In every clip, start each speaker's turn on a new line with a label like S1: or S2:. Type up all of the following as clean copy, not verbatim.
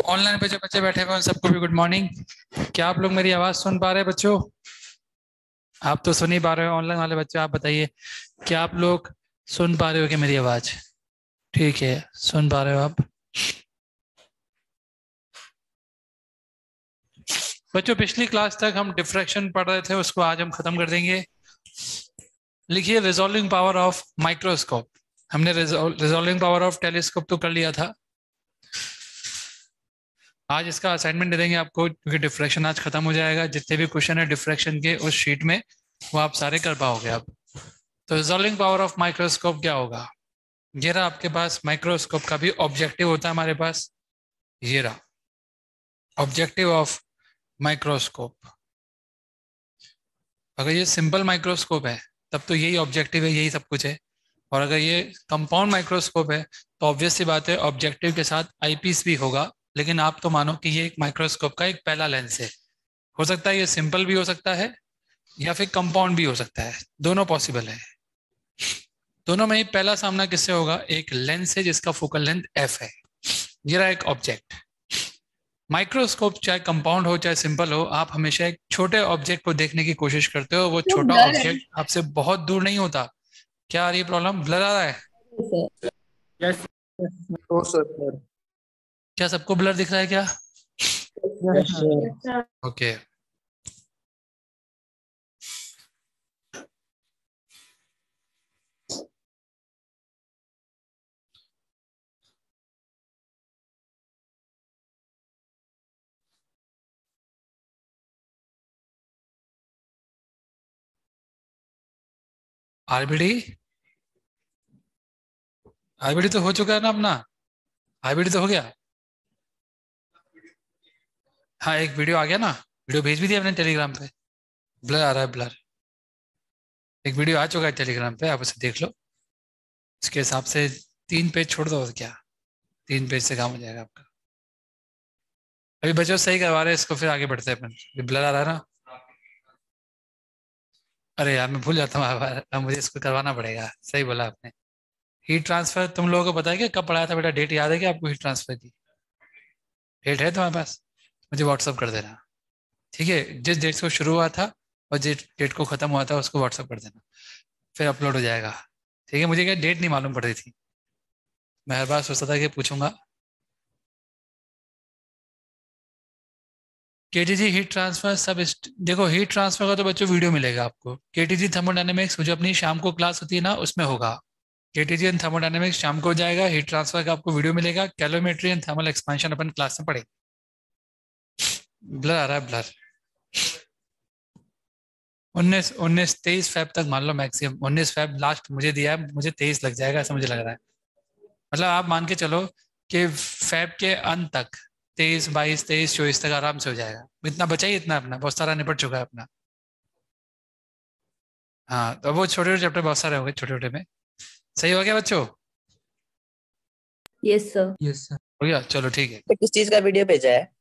S1: Online पे जो बच्चे बैठे हुए हैं सबको भी गुड मॉर्निंग। क्या आप लोग मेरी आवाज़ सुन पा रहे हैं बच्चों? आप तो सुन ही पा रहे हो। ऑनलाइन वाले बच्चे आप बताइए, क्या आप लोग सुन पा रहे हो कि मेरी आवाज़ ठीक है? सुन पा रहे हो आप बच्चों? पिछली क्लास तक हम डिफ्रैक्शन पढ़ रहे थे, उसको आज हम खत्म कर देंगे। लिखिए रिजॉल्विंग पावर ऑफ माइक्रोस्कोप। हमने रिजॉल्विंग पावर ऑफ टेलीस्कोप तो कर लिया था। आज इसका असाइनमेंट दे देंगे आपको, क्योंकि डिफ्रैक्शन आज खत्म हो जाएगा। जितने भी क्वेश्चन है डिफ्रैक्शन के उस शीट में, वो आप सारे कर पाओगे अब। तो रिजॉल्विंग पावर ऑफ माइक्रोस्कोप क्या होगा? ये रहा आपके पास। माइक्रोस्कोप का भी ऑब्जेक्टिव होता है हमारे पास। ये रहा ऑब्जेक्टिव ऑफ माइक्रोस्कोप। अगर ये सिंपल माइक्रोस्कोप है तब तो यही ऑब्जेक्टिव है, यही सब कुछ है। और अगर ये कंपाउंड माइक्रोस्कोप है तो ऑब्वियस सी बात है ऑब्जेक्टिव के साथ आईपीस भी होगा। लेकिन आप तो मानो कि ये एक माइक्रोस्कोप का एक पहला लेंस है। हो सकता है ये सिंपल भी हो सकता है या फिर कंपाउंड भी हो सकता है, दोनों पॉसिबल है। दोनों में ही पहला सामना किससे होगा? एक लेंस है जिसका फोकल लेंथ एफ है। ये रहा एक ऑब्जेक्ट। माइक्रोस्कोप चाहे कंपाउंड हो चाहे सिंपल हो, आप हमेशा एक छोटे ऑब्जेक्ट को देखने की कोशिश करते हो। वो
S2: जो
S1: छोटा
S2: ब्लर है।
S1: ऑब्जेक्ट आपसे बहुत दूर नहीं होता। क्या आ रही है प्रॉब्लम? ब्लर आ रहा है?
S2: सर।
S3: यस। तो सर।
S1: क्या सबको ब्लर दिख रहा है क्या?
S3: Yes sir.
S1: Okay. RBD, RBD तो हो चुका है ना अपना? आरबीडी तो हो गया। हाँ, एक वीडियो आ गया ना। वीडियो भेज भी दिया अपने टेलीग्राम पे। ब्लर आ रहा है, ब्लर। एक वीडियो आ चुका है टेलीग्राम पे, आप उसे देख लो। उसके हिसाब से 3 पेज छोड़ दो और क्या। 3 पेज से काम हो जाएगा आपका। अभी बच्चों सही करवा रहे हैं इसको, फिर आगे बढ़ते हैं अपन। ये ब्लर आ रहा है ना? अरे यार मैं भूल जाता हूँ अब मुझे इसको करवाना पड़ेगा। सही बोला आपने। हीट ट्रांसफर तुम लोगों को पता है कि कब पढ़ाया था बेटा? डेट याद है कि आपको हीट ट्रांसफर की? डेट है तुम्हारे पास? मुझे व्हाट्सअप कर देना। ठीक है, जिस डेट से वो शुरू हुआ था और जिस डेट को खत्म हुआ था उसको व्हाट्सअप कर देना, फिर अपलोड हो जाएगा। ठीक है, मुझे क्या डेट नहीं मालूम पड़ रही थी। मैं हर बार सोचता था कि पूछूंगा। केटीजी हीट ट्रांसफर सब देखो, हीट ट्रांसफर का तो बच्चों वीडियो मिलेगा आपको। केटीजी थर्मोडायनेमिक्स जो अपनी शाम को क्लास होती है ना, उसमें होगा। केटीजी एंड थर्मोडायनेमिक्स शाम को हो जाएगा। हीट ट्रांसफर का आपको वीडियो मिलेगा। Calorimetry and thermal expansion upon class में पढ़े। ब्लर आ रहा है, ब्लर। 19 23 फेब तक मान लो मैक्सिमम। 19 फेब लास्ट मुझे दिया है, मुझे 23 लग जाएगा ऐसा मुझे लग रहा है। मतलब आप मान के चलो कि फेब के अंत तक 23 22 23 24 तक आराम से हो जाएगा। इतना बचा ही, इतना अपना बहुत सारा निपट चुका है अपना। हाँ, तो वो छोटे छोटे चैप्टर बहुत सारे हो गए छोटे छोटे में। सही हो गया बच्चों?
S2: Yes sir.
S3: Yes sir.
S1: हो गया, चलो ठीक है।
S4: पे किस चीज का वीडियो भेजा है?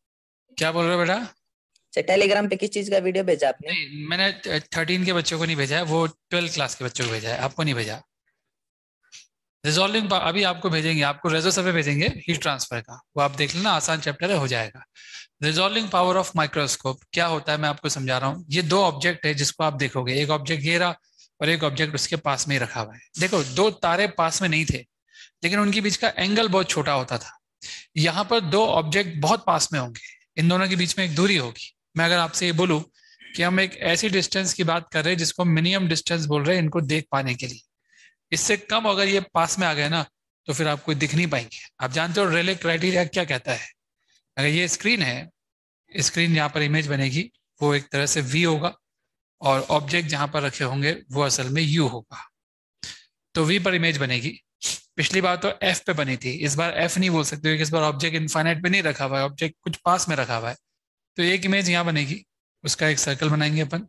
S1: क्या बोल रहे हो बेटा?
S4: अच्छा, टेलीग्राम पे किस चीज का वीडियो भेजा आपने?
S1: नहीं, मैंने 13 के बच्चों को नहीं भेजा है, वो 12 क्लास के बच्चों को भेजा है, आपको नहीं भेजा। रिजॉल्विंग अभी आपको भेजेंगे, आपको रेजो सर्वे भेजेंगे हीट ट्रांसफर का, वो आप देख लेना, आसान चैप्टर है, हो जाएगा। रिजॉल्विंग पावर ऑफ माइक्रोस्कोप क्या होता है मैं आपको समझा रहा हूँ। ये दो ऑब्जेक्ट है जिसको आप देखोगे। एक ऑब्जेक्ट ये रहा और एक ऑब्जेक्ट उसके पास में ही रखा हुआ है। देखो, दो तारे पास में नहीं थे, लेकिन उनके बीच का एंगल बहुत छोटा होता था। यहाँ पर दो ऑब्जेक्ट बहुत पास में होंगे, इन दोनों के बीच में एक दूरी होगी। मैं अगर आपसे ये बोलूं कि हम एक ऐसी डिस्टेंस की बात कर रहे हैं जिसको मिनिमम डिस्टेंस बोल रहे हैं इनको देख पाने के लिए, इससे कम अगर ये पास में आ गए ना तो फिर आपको दिख नहीं पाएंगे। आप जानते हो रेले क्राइटेरिया क्या कहता है? अगर ये स्क्रीन है, स्क्रीन जहाँ पर इमेज बनेगी वो एक तरह से वी होगा, और ऑब्जेक्ट जहां पर रखे होंगे वो असल में यू होगा। तो वी पर इमेज बनेगी। पिछली बार तो एफ पे बनी थी, इस बार एफ नहीं बोल सकते क्योंकि इस बार ऑब्जेक्ट इनफाइनाइट पे नहीं रखा हुआ है, ऑब्जेक्ट कुछ पास में रखा हुआ है। तो एक इमेज यहाँ बनेगी, उसका एक सर्कल बनाएंगे अपन।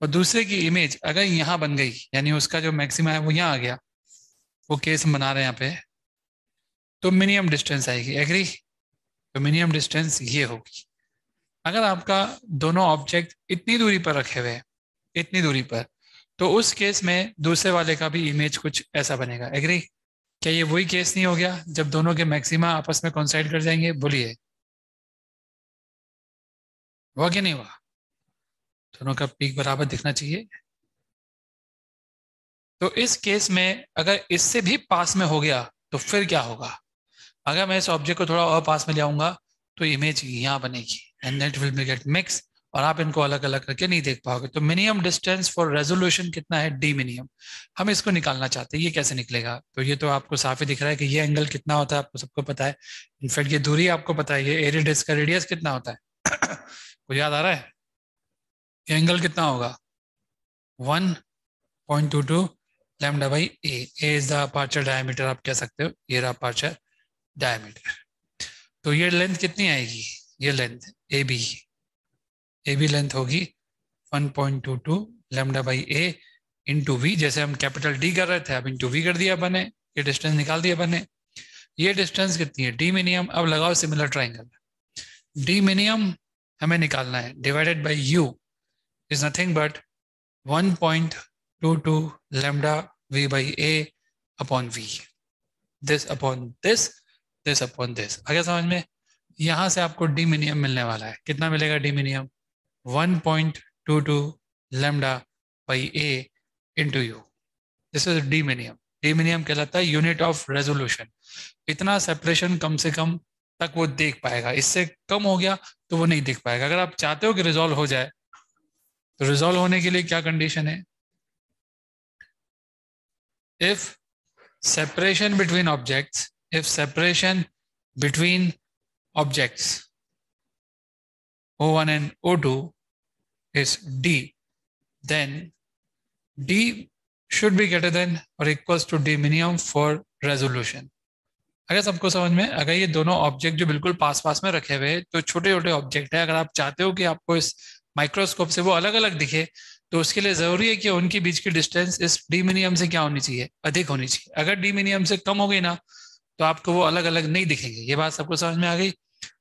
S1: और दूसरे की इमेज अगर यहाँ बन गई, यानी उसका जो मैक्सिमा है वो यहाँ आ गया, वो केस हम बना रहे हैं यहाँ पे, तो मिनिमम डिस्टेंस आएगी। एग्री? तो मिनिमम डिस्टेंस ये होगी। अगर आपका दोनों ऑब्जेक्ट इतनी दूरी पर रखे हुए हैं, इतनी दूरी पर, तो उस केस में दूसरे वाले का भी इमेज कुछ ऐसा बनेगा। एग्री? क्या ये वही केस नहीं हो गया जब दोनों के मैक्सिमा आपस में कोइंसाइड कर जाएंगे? बोलिए। हुआ कि नहीं हुआ? दोनों का पीक बराबर दिखना चाहिए। तो इस केस में अगर इससे भी पास में हो गया तो फिर क्या होगा? अगर मैं इस ऑब्जेक्ट को थोड़ा और पास में ले आऊंगा तो इमेज यहाँ बनेगी and that will be gate mix, और आप इनको अलग अलग करके नहीं देख पाओगे। तो मिनिमम डिस्टेंस फॉर रेजोल्यूशन कितना है? D minimum. हम इसको निकालना चाहते हैं, ये कैसे निकलेगा? तो ये तो आपको साफ ही दिख रहा है कि ये एंगल कितना होता है, आपको सबको पता है। इनफैक्ट ये दूरी आपको पता है, ये एरिया डिस्क का रेडियस कितना होता है? कुछ याद आ रहा है? ये एंगल कितना होगा? 1.22 lambda by A is the aperture diameter, आप कह सकते हो ये रहा अपर्चर डायमीटर। तो ये लेंथ कितनी आएगी? ये लेंथ ए बी लेंथ होगी 1.22 lambda by a into v. जैसे हम कैपिटल डी कर रहे थे, अब इंटू वी कर दिया बने, ये डिस्टेंस निकाल दिया बने। ये डिस्टेंस कितनी है? D minimum. अब लगाओ सिमिलर ट्राइंगल। डी मिनिमम हमें निकालना है, divided by you is nothing but 1.22 lambda v by a upon v, this upon this, this upon this। आगे समझ में? यहां से आपको डी मिनिमम मिलने वाला है। कितना मिलेगा D minimum? 1.22 lambda by a into u, this is D minimum. D minimum कहलाता है यूनिट ऑफ रेजोल्यूशन। इतना सेपरेशन कम से कम तक वो देख पाएगा, इससे कम हो गया तो वो नहीं देख पाएगा। अगर आप चाहते हो कि रिजॉल्व हो जाए तो रिजॉल्व होने के लिए क्या कंडीशन है? if separation between objects O1 and O2 is D, then D should be greater than or equals to D minimum for resolution। अगर सबको समझ में, अगर ये दोनों ऑब्जेक्ट जो बिल्कुल पास पास में रखे हुए तो छोटे छोटे ऑब्जेक्ट है, अगर आप चाहते हो कि आपको इस माइक्रोस्कोप से वो अलग अलग दिखे तो उसके लिए जरूरी है कि उनके बीच की डिस्टेंस इस डी मिनिमम से क्या होनी चाहिए? अधिक होनी चाहिए। अगर डी मिनिमम से कम हो गई ना तो आपको वो अलग अलग नहीं दिखेंगे। ये बात सबको समझ में आ गई?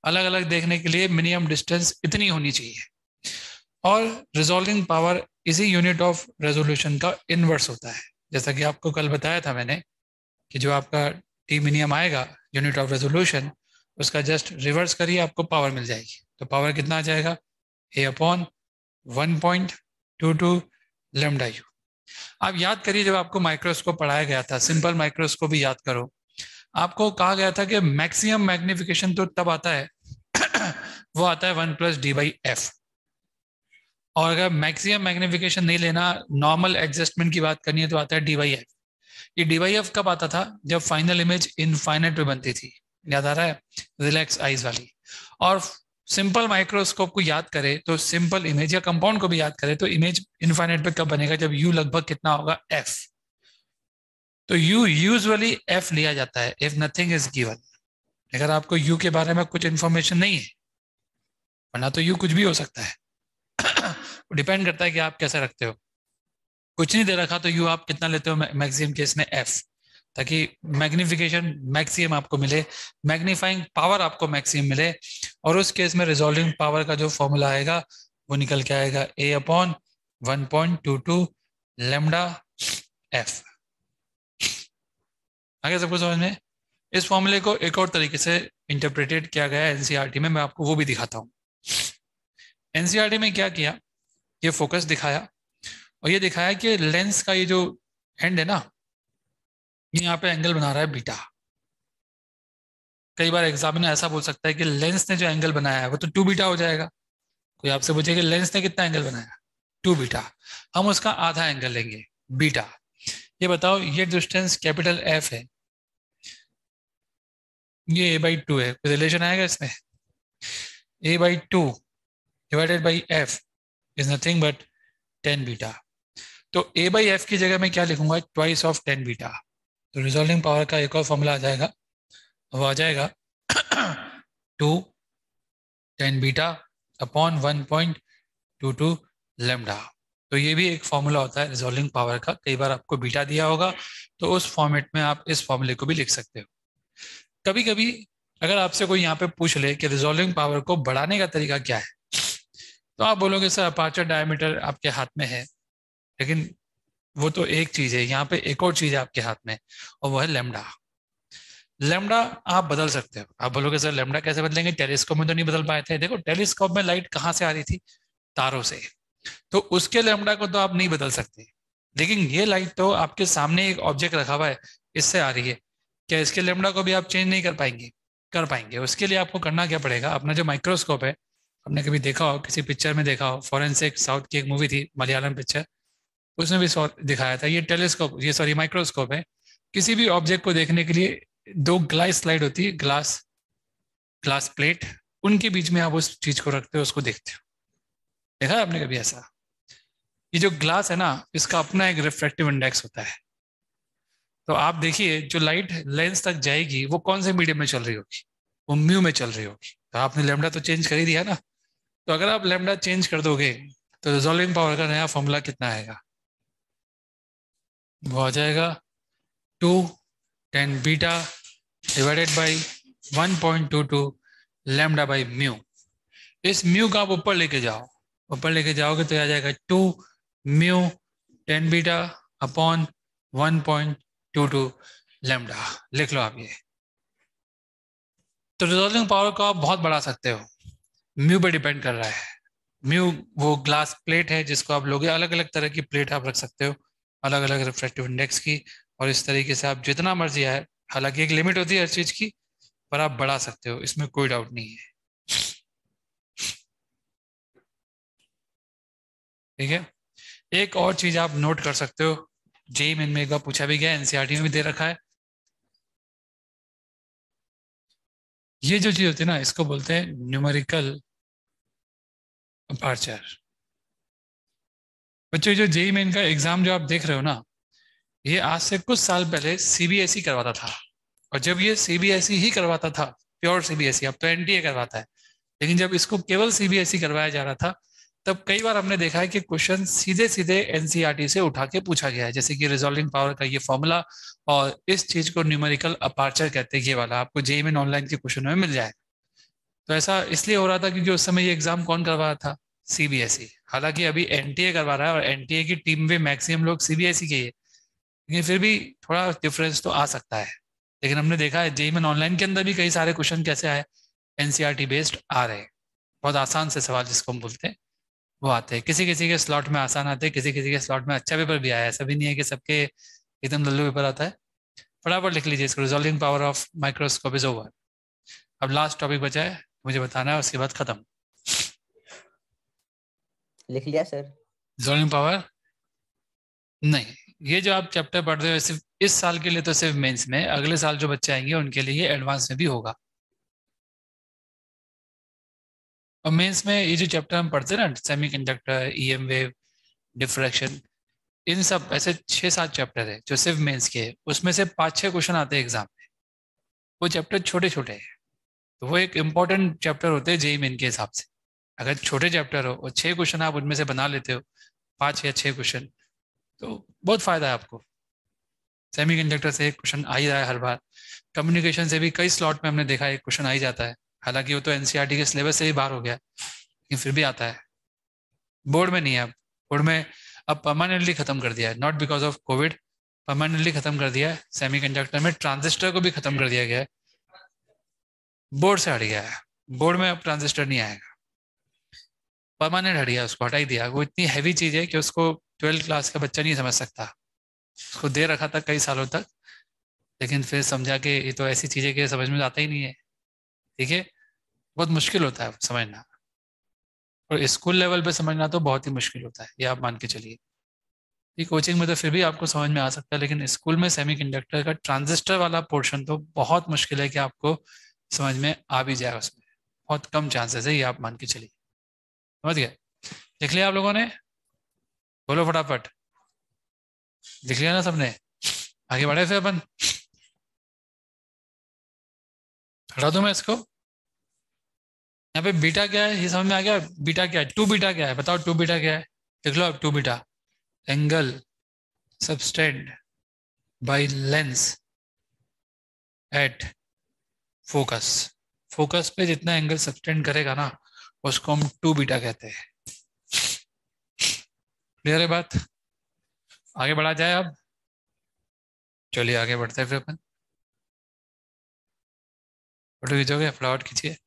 S1: अलग अलग देखने के लिए मिनिमम डिस्टेंस इतनी होनी चाहिए। और रिजॉल्विंग पावर इसी यूनिट ऑफ रेजोल्यूशन का इनवर्स होता है। जैसा कि आपको कल बताया था मैंने कि जो आपका डी मिनिमम आएगा यूनिट ऑफ रेजोल्यूशन, उसका जस्ट रिवर्स करिए, आपको पावर मिल जाएगी। तो पावर कितना आ जाएगा? ए अपॉन 1.22 लैम्डा यू। आप याद करिए जब आपको माइक्रोस्कोप पढ़ाया गया था, सिंपल माइक्रोस्कोप भी याद करो, आपको कहा गया था कि मैक्सिमम मैग्निफिकेशन तो तब आता है वो आता है 1 + d/f। और अगर मैक्सिमम मैग्निफिकेशन नहीं लेना, नॉर्मल एडजस्टमेंट की बात करनी है तो आता है d/f। ये d/f कब आता था? जब फाइनल इमेज इनफाइनाइट पे बनती थी। याद आ रहा है? रिलैक्स आइज वाली। और सिंपल माइक्रोस्कोप को याद करें तो सिंपल इमेज या कंपाउंड को भी याद करें तो इमेज इनफाइनाइट पे कब बनेगा? जब u लगभग कितना होगा? f। तो u यूजुअली f लिया जाता है इफ नथिंग इज गिवन। अगर आपको u के बारे में कुछ इंफॉर्मेशन नहीं है, वरना तो u कुछ भी हो सकता है डिपेंड करता है कि आप कैसे रखते हो। कुछ नहीं दे रखा तो u आप कितना लेते हो? मैक्सिमम केस में f, ताकि मैग्निफिकेशन मैक्सिमम आपको मिले, मैग्नीफाइंग पावर आपको मैक्सिमम मिले। और उस केस में रिजॉल्विंग पावर का जो फॉर्मूला आएगा वो निकल के आएगा a अपॉन 1.22 लैम्डा f। आगे सबको समझ में? इस फॉर्मूले को एक और तरीके से इंटरप्रेटेड किया गया है एनसीईआरटी में, मैं आपको वो भी दिखाता हूँ। एनसीईआरटी में क्या किया? ये फोकस दिखाया और ये दिखाया कि लेंस का ये जो एंड है ना, ये यहाँ पे एंगल बना रहा है बीटा। कई बार एग्जामिनर ऐसा बोल सकता है कि लेंस ने जो एंगल बनाया है वो तो 2 बीटा हो जाएगा। कोई आपसे पूछे कि लेंस ने कितना एंगल बनाया? 2 बीटा। हम उसका आधा एंगल लेंगे बीटा। ये बताओ, ये डिस्टेंस कैपिटल एफ है, ये a/2 है, कोई रिलेशन आएगा इसमें? a/2 divided by f is nothing but 10 beta. तो a/f की जगह मैं क्या लिखूंगा? Twice of 10 beta. तो रिजॉल्विंग पावर का एक और फॉर्मूला आ जाएगा, वो आ जाएगा 2 10 बीटा अपॉन 1.22 लैम्डा। तो ये भी एक फॉर्मूला होता है रिजॉल्विंग पावर का। कई बार आपको बीटा दिया होगा तो उस फॉर्मेट में आप इस फॉर्मूले को भी लिख सकते हो। कभी कभी अगर आपसे कोई यहाँ पे पूछ ले कि रिजॉल्विंग पावर को बढ़ाने का तरीका क्या है, तो आप बोलोगे सर अपर्चर डायमीटर आपके हाथ में है, लेकिन वो तो एक चीज है, यहाँ पे एक और चीज है आपके हाथ में और वो है लैम्डा। लेमडा आप बदल सकते हो। आप बोलोगे सर लेमडा कैसे बदलेंगे, टेलीस्कोप में तो नहीं बदल पाए थे। देखो टेलीस्कोप में लाइट कहाँ से आ रही थी, तारों से, तो उसके लेमडा को तो आप नहीं बदल सकते। लेकिन ये लाइट तो आपके सामने एक ऑब्जेक्ट रखा हुआ है, इससे आ रही है, क्या इसके लेमडा को भी आप चेंज नहीं कर पाएंगे? कर पाएंगे। उसके लिए आपको करना क्या पड़ेगा, अपना जो माइक्रोस्कोप है, आपने कभी देखा हो, किसी पिक्चर में देखा हो, फॉरेंसिक साउथ की एक मूवी थी, मलयालम पिक्चर, उसमें भी दिखाया था, ये टेलीस्कोप, ये सॉरी माइक्रोस्कोप है। किसी भी ऑब्जेक्ट को देखने के लिए दो ग्लास स्लाइड होती है, ग्लास ग्लास प्लेट, उनके बीच में आप उस चीज को रखते हो, उसको देखते हो। देखा है आपने कभी ऐसा? ये जो ग्लास है ना, इसका अपना एक रिफ्रैक्टिव इंडेक्स होता है। तो आप देखिए जो लाइट लेंस तक जाएगी वो कौन से मीडियम में चल रही होगी, वो म्यू में चल रही होगी। तो आपने लेमडा तो चेंज कर ही दिया ना। तो अगर आप लेमडा चेंज कर दोगे तो रिजॉल्विंग पावर का नया फॉर्मूला कितना आएगा, वो आ जाएगा 2 tan beta divided by 1.22 lambda by mu. इस म्यू का आप ऊपर लेके जाओ, ऊपर लेके जाओगे तो आ जाएगा 2 mu tan beta upon 1.22 lambda. लिख लो आप ये। तो रिजॉल्विंग पावर को आप बहुत बढ़ा सकते हो, म्यू पे डिपेंड कर रहा है। म्यू वो ग्लास प्लेट है जिसको आप लोगे, अलग अलग तरह की प्लेट आप रख सकते हो, अलग अलग रिफ्रैक्टिव इंडेक्स की, और इस तरीके से आप जितना मर्जी है, हालांकि एक लिमिट होती है हर चीज की, पर आप बढ़ा सकते हो, इसमें कोई डाउट नहीं है। ठीक है। एक और चीज आप नोट कर सकते हो, जेई मेन में एक बार पूछा भी गया, एनसीईआरटी में भी दे रखा है, ये जो चीज होती है ना, इसको बोलते हैं न्यूमेरिकल अपर्चर। बच्चों जो जेई मेन का एग्जाम जो आप देख रहे हो ना, ये आज से कुछ साल पहले सीबीएसई करवाता था। और जब ये सीबीएसई ही करवाता था, प्योर सीबीएसई, अब तो एनटीए करवाता है, लेकिन जब इसको केवल सीबीएसई करवाया जा रहा था, तब कई बार हमने देखा है कि क्वेश्चन सीधे सीधे एनसीईआरटी से उठा के पूछा गया है, जैसे कि रिजॉल्विंग पावर का ये फॉर्मूला, और इस चीज को न्यूमेरिकल अपार्चर कहते हैं, ये वाला आपको जेई में ऑनलाइन के क्वेश्चन में मिल जाए। तो ऐसा इसलिए हो रहा था क्योंकि उस समय ये एग्जाम कौन करवा रहा था, सीबीएसई। हालांकि अभी एनटीए करवा रहा है, और एनटीए की टीम में मैक्सिमम लोग सीबीएसई के ही है, लेकिन फिर भी थोड़ा डिफरेंस तो आ सकता है। लेकिन हमने देखा है जेई में ऑनलाइन के अंदर भी कई सारे क्वेश्चन कैसे आए, एनसीईआरटी बेस्ड आ रहे हैं। बहुत आसान से सवाल जिसको हम बोलते हैं वो आते हैं, किसी किसी के स्लॉट में आसान आते हैं, किसी किसी के स्लॉट में अच्छा पेपर भी आया है, ऐसा भी नहीं है कि सबके एकदम लल्लू पेपर आता है। फटाफट लिख लीजिए इसको, resolving power of microscope is over. अब लास्ट टॉपिक बचा है, मुझे बताना है, उसके बाद खत्म।
S4: लिख लिया सर।
S1: रिजॉल्विंग पावर नहीं, ये जो आप चैप्टर पढ़ रहे हो सिर्फ इस साल के लिए, तो सिर्फ मेंस में, अगले साल जो बच्चे आएंगे उनके लिए ये एडवांस में भी होगा। और मेंस में ये जो चैप्टर हम पढ़ते हैं ना, सेमीकंडक्टर, ईएम वेव, डिफ्रैक्शन, इन सब ऐसे 6-7 चैप्टर है जो सिर्फ मेंस के हैं, उसमें से 5-6 क्वेश्चन आते हैं एग्जाम में। वो चैप्टर छोटे छोटे हैं, तो वो एक इंपॉर्टेंट चैप्टर होते हैं जेई मेन के हिसाब से। अगर छोटे चैप्टर हो और 6 क्वेश्चन आप उनमें से बना लेते हो, 5 या 6 क्वेश्चन, तो बहुत फायदा है आपको। सेमीकंडक्टर से एक क्वेश्चन आ ही रहा है हर बार, कम्युनिकेशन से भी कई स्लॉट में हमने देखा है एक क्वेश्चन आ ही जाता है। हालांकि वो तो एनसीईआरटी के सिलेबस से ही बाहर हो गया, लेकिन फिर भी आता है। बोर्ड में नहीं है अब, बोर्ड में अब परमानेंटली खत्म कर दिया है, not because of Covid, permanently खत्म कर दिया है। सेमीकंडक्टर में ट्रांजिस्टर को भी खत्म कर दिया गया है, बोर्ड से हट गया है। बोर्ड में अब ट्रांजिस्टर नहीं आएगा, परमानेंट हट गया, उसको हटा ही दिया। वो इतनी हैवी चीज है कि उसको 12th क्लास का बच्चा नहीं समझ सकता। उसको दे रखा था कई सालों तक, लेकिन फिर समझा कि ये तो ऐसी चीजें कि समझ में आता ही नहीं है। ठीक है, बहुत मुश्किल होता है समझना, और स्कूल लेवल पे समझना तो बहुत ही मुश्किल होता है, ये आप मान के चलिए। ये कोचिंग में तो फिर भी आपको समझ में आ सकता है, लेकिन स्कूल में सेमीकंडक्टर का ट्रांजिस्टर वाला पोर्शन तो बहुत मुश्किल है कि आपको समझ में आ भी जाए, उसमें बहुत कम चांसेस है, ये आप मान के चलिए। समझ गए? लिख लिया आप लोगों ने? बोलो फटाफट, लिख लिया ना सबने? आगे बढ़े फिर अपन, हटा दूं मैं इसको। यहाँ पे बीटा क्या है ये समझ में आ गया? बीटा क्या है, 2 बीटा क्या है, बताओ 2 बीटा क्या है? लिख लो अब 2 beta, angle subtend by lens at focus. Focus पे जितना एंगल सबटेंड करेगा ना, उसको हम 2 बीटा कहते हैं। क्लियर है बात? आगे बढ़ा जाए अब, चलिए आगे बढ़ते हैं फिर अपन। फोटो खींचोगे? फटाफट खींचिए।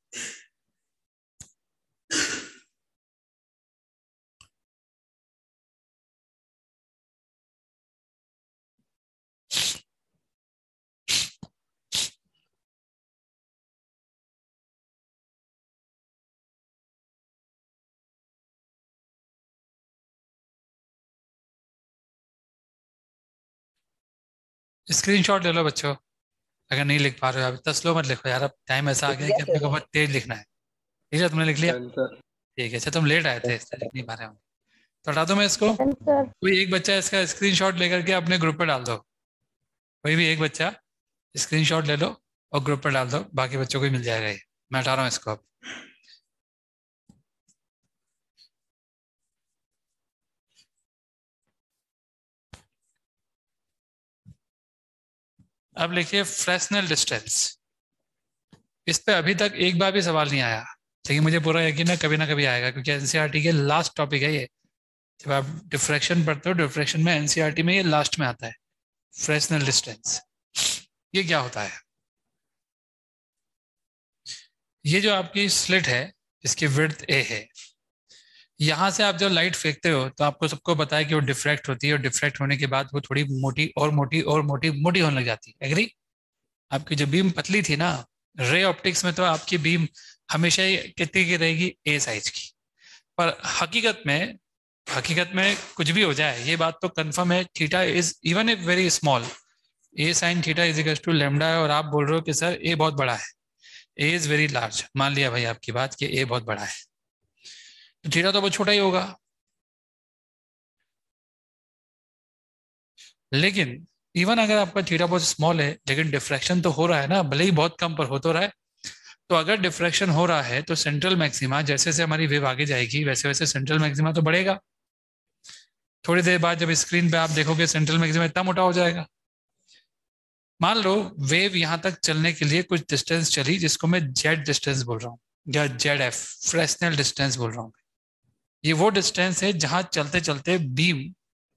S1: स्क्रीनशॉट ले लो बच्चों, अगर नहीं लिख पा रहे हो। अब इतना स्लो मत लिखो यार, अब टाइम ऐसा आ
S4: लिख
S1: गया है
S4: लिया
S1: कि अपने को
S4: सर।
S1: बहुत तेज लिखना है। ठीक है, तुमने लिख लिया?
S3: Done sir.
S1: ठीक है, अच्छा तुम लेट आए थे इसलिए लिख नहीं पा रहे हो। तो हटा दो मैं इसको।
S2: सर।
S1: कोई एक बच्चा इसका स्क्रीनशॉट लेकर के अपने ग्रुप पे डाल दो। कोई भी एक बच्चा स्क्रीनशॉट ले लो और ग्रुप पे डाल दो, बाकी बच्चों को ही मिल जाएगा ये। मैं हटा रहा हूँ इसको अब। अब लिखिए फ्रेस्नेल डिस्टेंस। इस पे अभी तक एक बार भी सवाल नहीं आया, लेकिन मुझे पूरा यकीन है कभी ना कभी आएगा, क्योंकि एनसीईआरटी के लास्ट टॉपिक है ये। जब आप डिफ्रैक्शन पढ़ते हो, डिफ्रैक्शन में एनसीईआरटी में ये लास्ट में आता है, फ्रेस्नेल डिस्टेंस। ये क्या होता है? ये जो आपकी स्लिट है, इसकी विड्थ ए है। यहाँ से आप जब लाइट फेंकते हो तो आपको सबको पता है कि वो डिफ्रैक्ट होती है, और डिफ्रैक्ट होने के बाद वो थोड़ी मोटी और मोटी और मोटी मोटी होने लग जाती है। एग्री? आपकी जो बीम पतली थी ना, रे ऑप्टिक्स में तो आपकी बीम हमेशा ही कितनी की रहेगी? ए साइज की। पर हकीकत में कुछ भी हो जाए, ये बात तो कंफर्म है, theta is even a very small, a sine theta is equal to lambda है, और आप बोल रहे हो कि सर ए बहुत बड़ा है, ए इज वेरी लार्ज। मान लिया भाई आपकी बात कि ए बहुत बड़ा है, तो थीटा तो बहुत छोटा ही होगा। लेकिन इवन अगर आपका थीटा बहुत स्मॉल है, लेकिन डिफ्रैक्शन तो हो रहा है ना, भले ही बहुत कम पर हो तो रहा है। तो अगर डिफ्रैक्शन हो रहा है तो सेंट्रल मैक्सिमा, जैसे जैसे हमारी वेव आगे जाएगी वैसे वैसे सेंट्रल मैक्सिमा तो बढ़ेगा। थोड़ी देर बाद जब स्क्रीन पे आप देखोगे सेंट्रल मैक्सिमा इतना मोटा हो जाएगा। मान लो वेव यहाँ तक चलने के लिए कुछ डिस्टेंस चली, जिसको मैं जेड डिस्टेंस बोल रहा हूँ, या जेड एफ, फ्रेस्नेल डिस्टेंस बोल रहा हूँ। ये वो डिस्टेंस है जहां चलते चलते बीम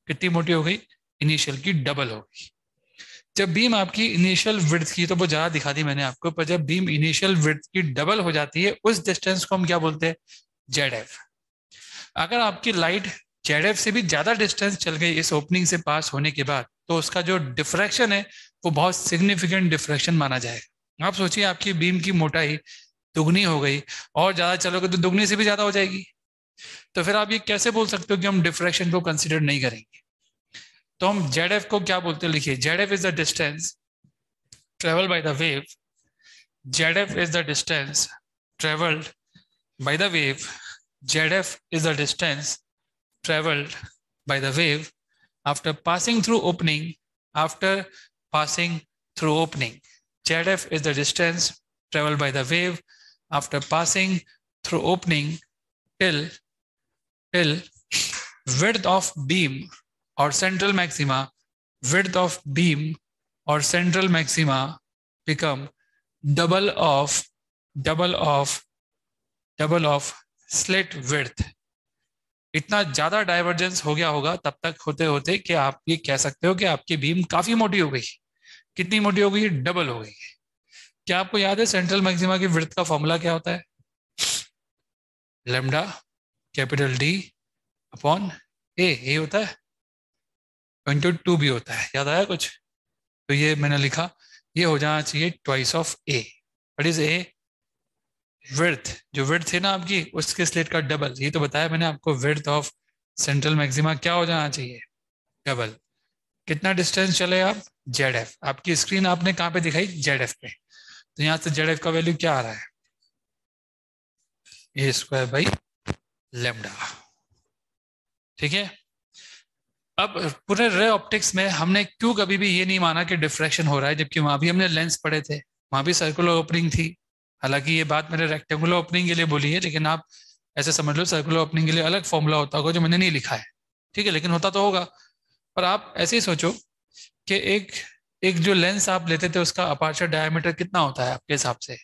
S1: कितनी मोटी हो गई? इनिशियल की डबल हो गई। जब बीम आपकी इनिशियल विड्थ की, तो वो ज्यादा दिखा दी मैंने आपको, पर जब बीम इनिशियल विड्थ की डबल हो जाती है, उस डिस्टेंस को हम क्या बोलते हैं? Z F. अगर आपकी लाइट जेड एफ से भी ज्यादा डिस्टेंस चल गई इस ओपनिंग से पास होने के बाद, तो उसका जो डिफ्रैक्शन है वो बहुत सिग्निफिकेंट डिफ्रैक्शन माना जाएगा। आप सोचिए आपकी बीम की मोटाई दुगनी हो गई, और ज्यादा चलोगे तो दुगनी से भी ज्यादा हो जाएगी। तो फिर आप ये कैसे बोल सकते हो कि हम डिफ्रैक्शन को कंसिडर नहीं करेंगे? तो हम जेड एफ को क्या बोलते हैं? लिखिए, Z F is the distance travel by the wave. Z F is the distance travelled by the wave. Z F is the distance travelled by the wave after passing through opening. After passing through opening, ZF is the distance traveled by the wave after passing through opening till width of beam or central maxima. Width of beam or central maxima become double of slit width. इतना ज्यादा divergence हो गया होगा तब तक होते होते कि आप ये कह सकते हो कि आपकी बीम काफी मोटी हो गई। कितनी मोटी हो गई? डबल हो गई। क्या आपको याद है सेंट्रल मैक्सिमा की विड्थ का फॉर्मूला क्या होता है? लेमडा कैपिटल डी अपॉन ए होता है, इंटू 2 भी होता है। याद आया कुछ? तो ये मैंने लिखा, ये हो जाना चाहिए twice of A. What is a? Width. जो विड्थ है ना आपकी, उसके स्लिट का डबल। ये तो बताया मैंने आपको, विड्थ ऑफ सेंट्रल मैक्सिमा क्या हो जाना चाहिए? डबल। कितना डिस्टेंस चले आप? Z F. आपकी स्क्रीन आपने कहाँ पे दिखाई? जेड एफ पे। तो यहाँ से जेड एफ का वैल्यू क्या आ रहा है? ए स्क्वायर बाई लेमडा। ठीक है। अब पूरे रे ऑप्टिक्स में हमने क्यों कभी भी ये नहीं माना कि डिफ्रैक्शन हो रहा है, जबकि वहां भी हमने लेंस पढ़े थे, वहां भी सर्कुलर ओपनिंग थी। हालांकि ये बात मैंने रेक्टेंगुलर ओपनिंग के लिए बोली है, लेकिन आप ऐसे समझ लो सर्कुलर ओपनिंग के लिए अलग फॉर्मूला होता होगा जो मैंने नहीं लिखा है। ठीक है, लेकिन होता तो होगा। पर आप ऐसे ही सोचो कि एक एक जो लेंस आप लेते थे उसका अपर्चर डायमीटर कितना होता है आपके हिसाब से?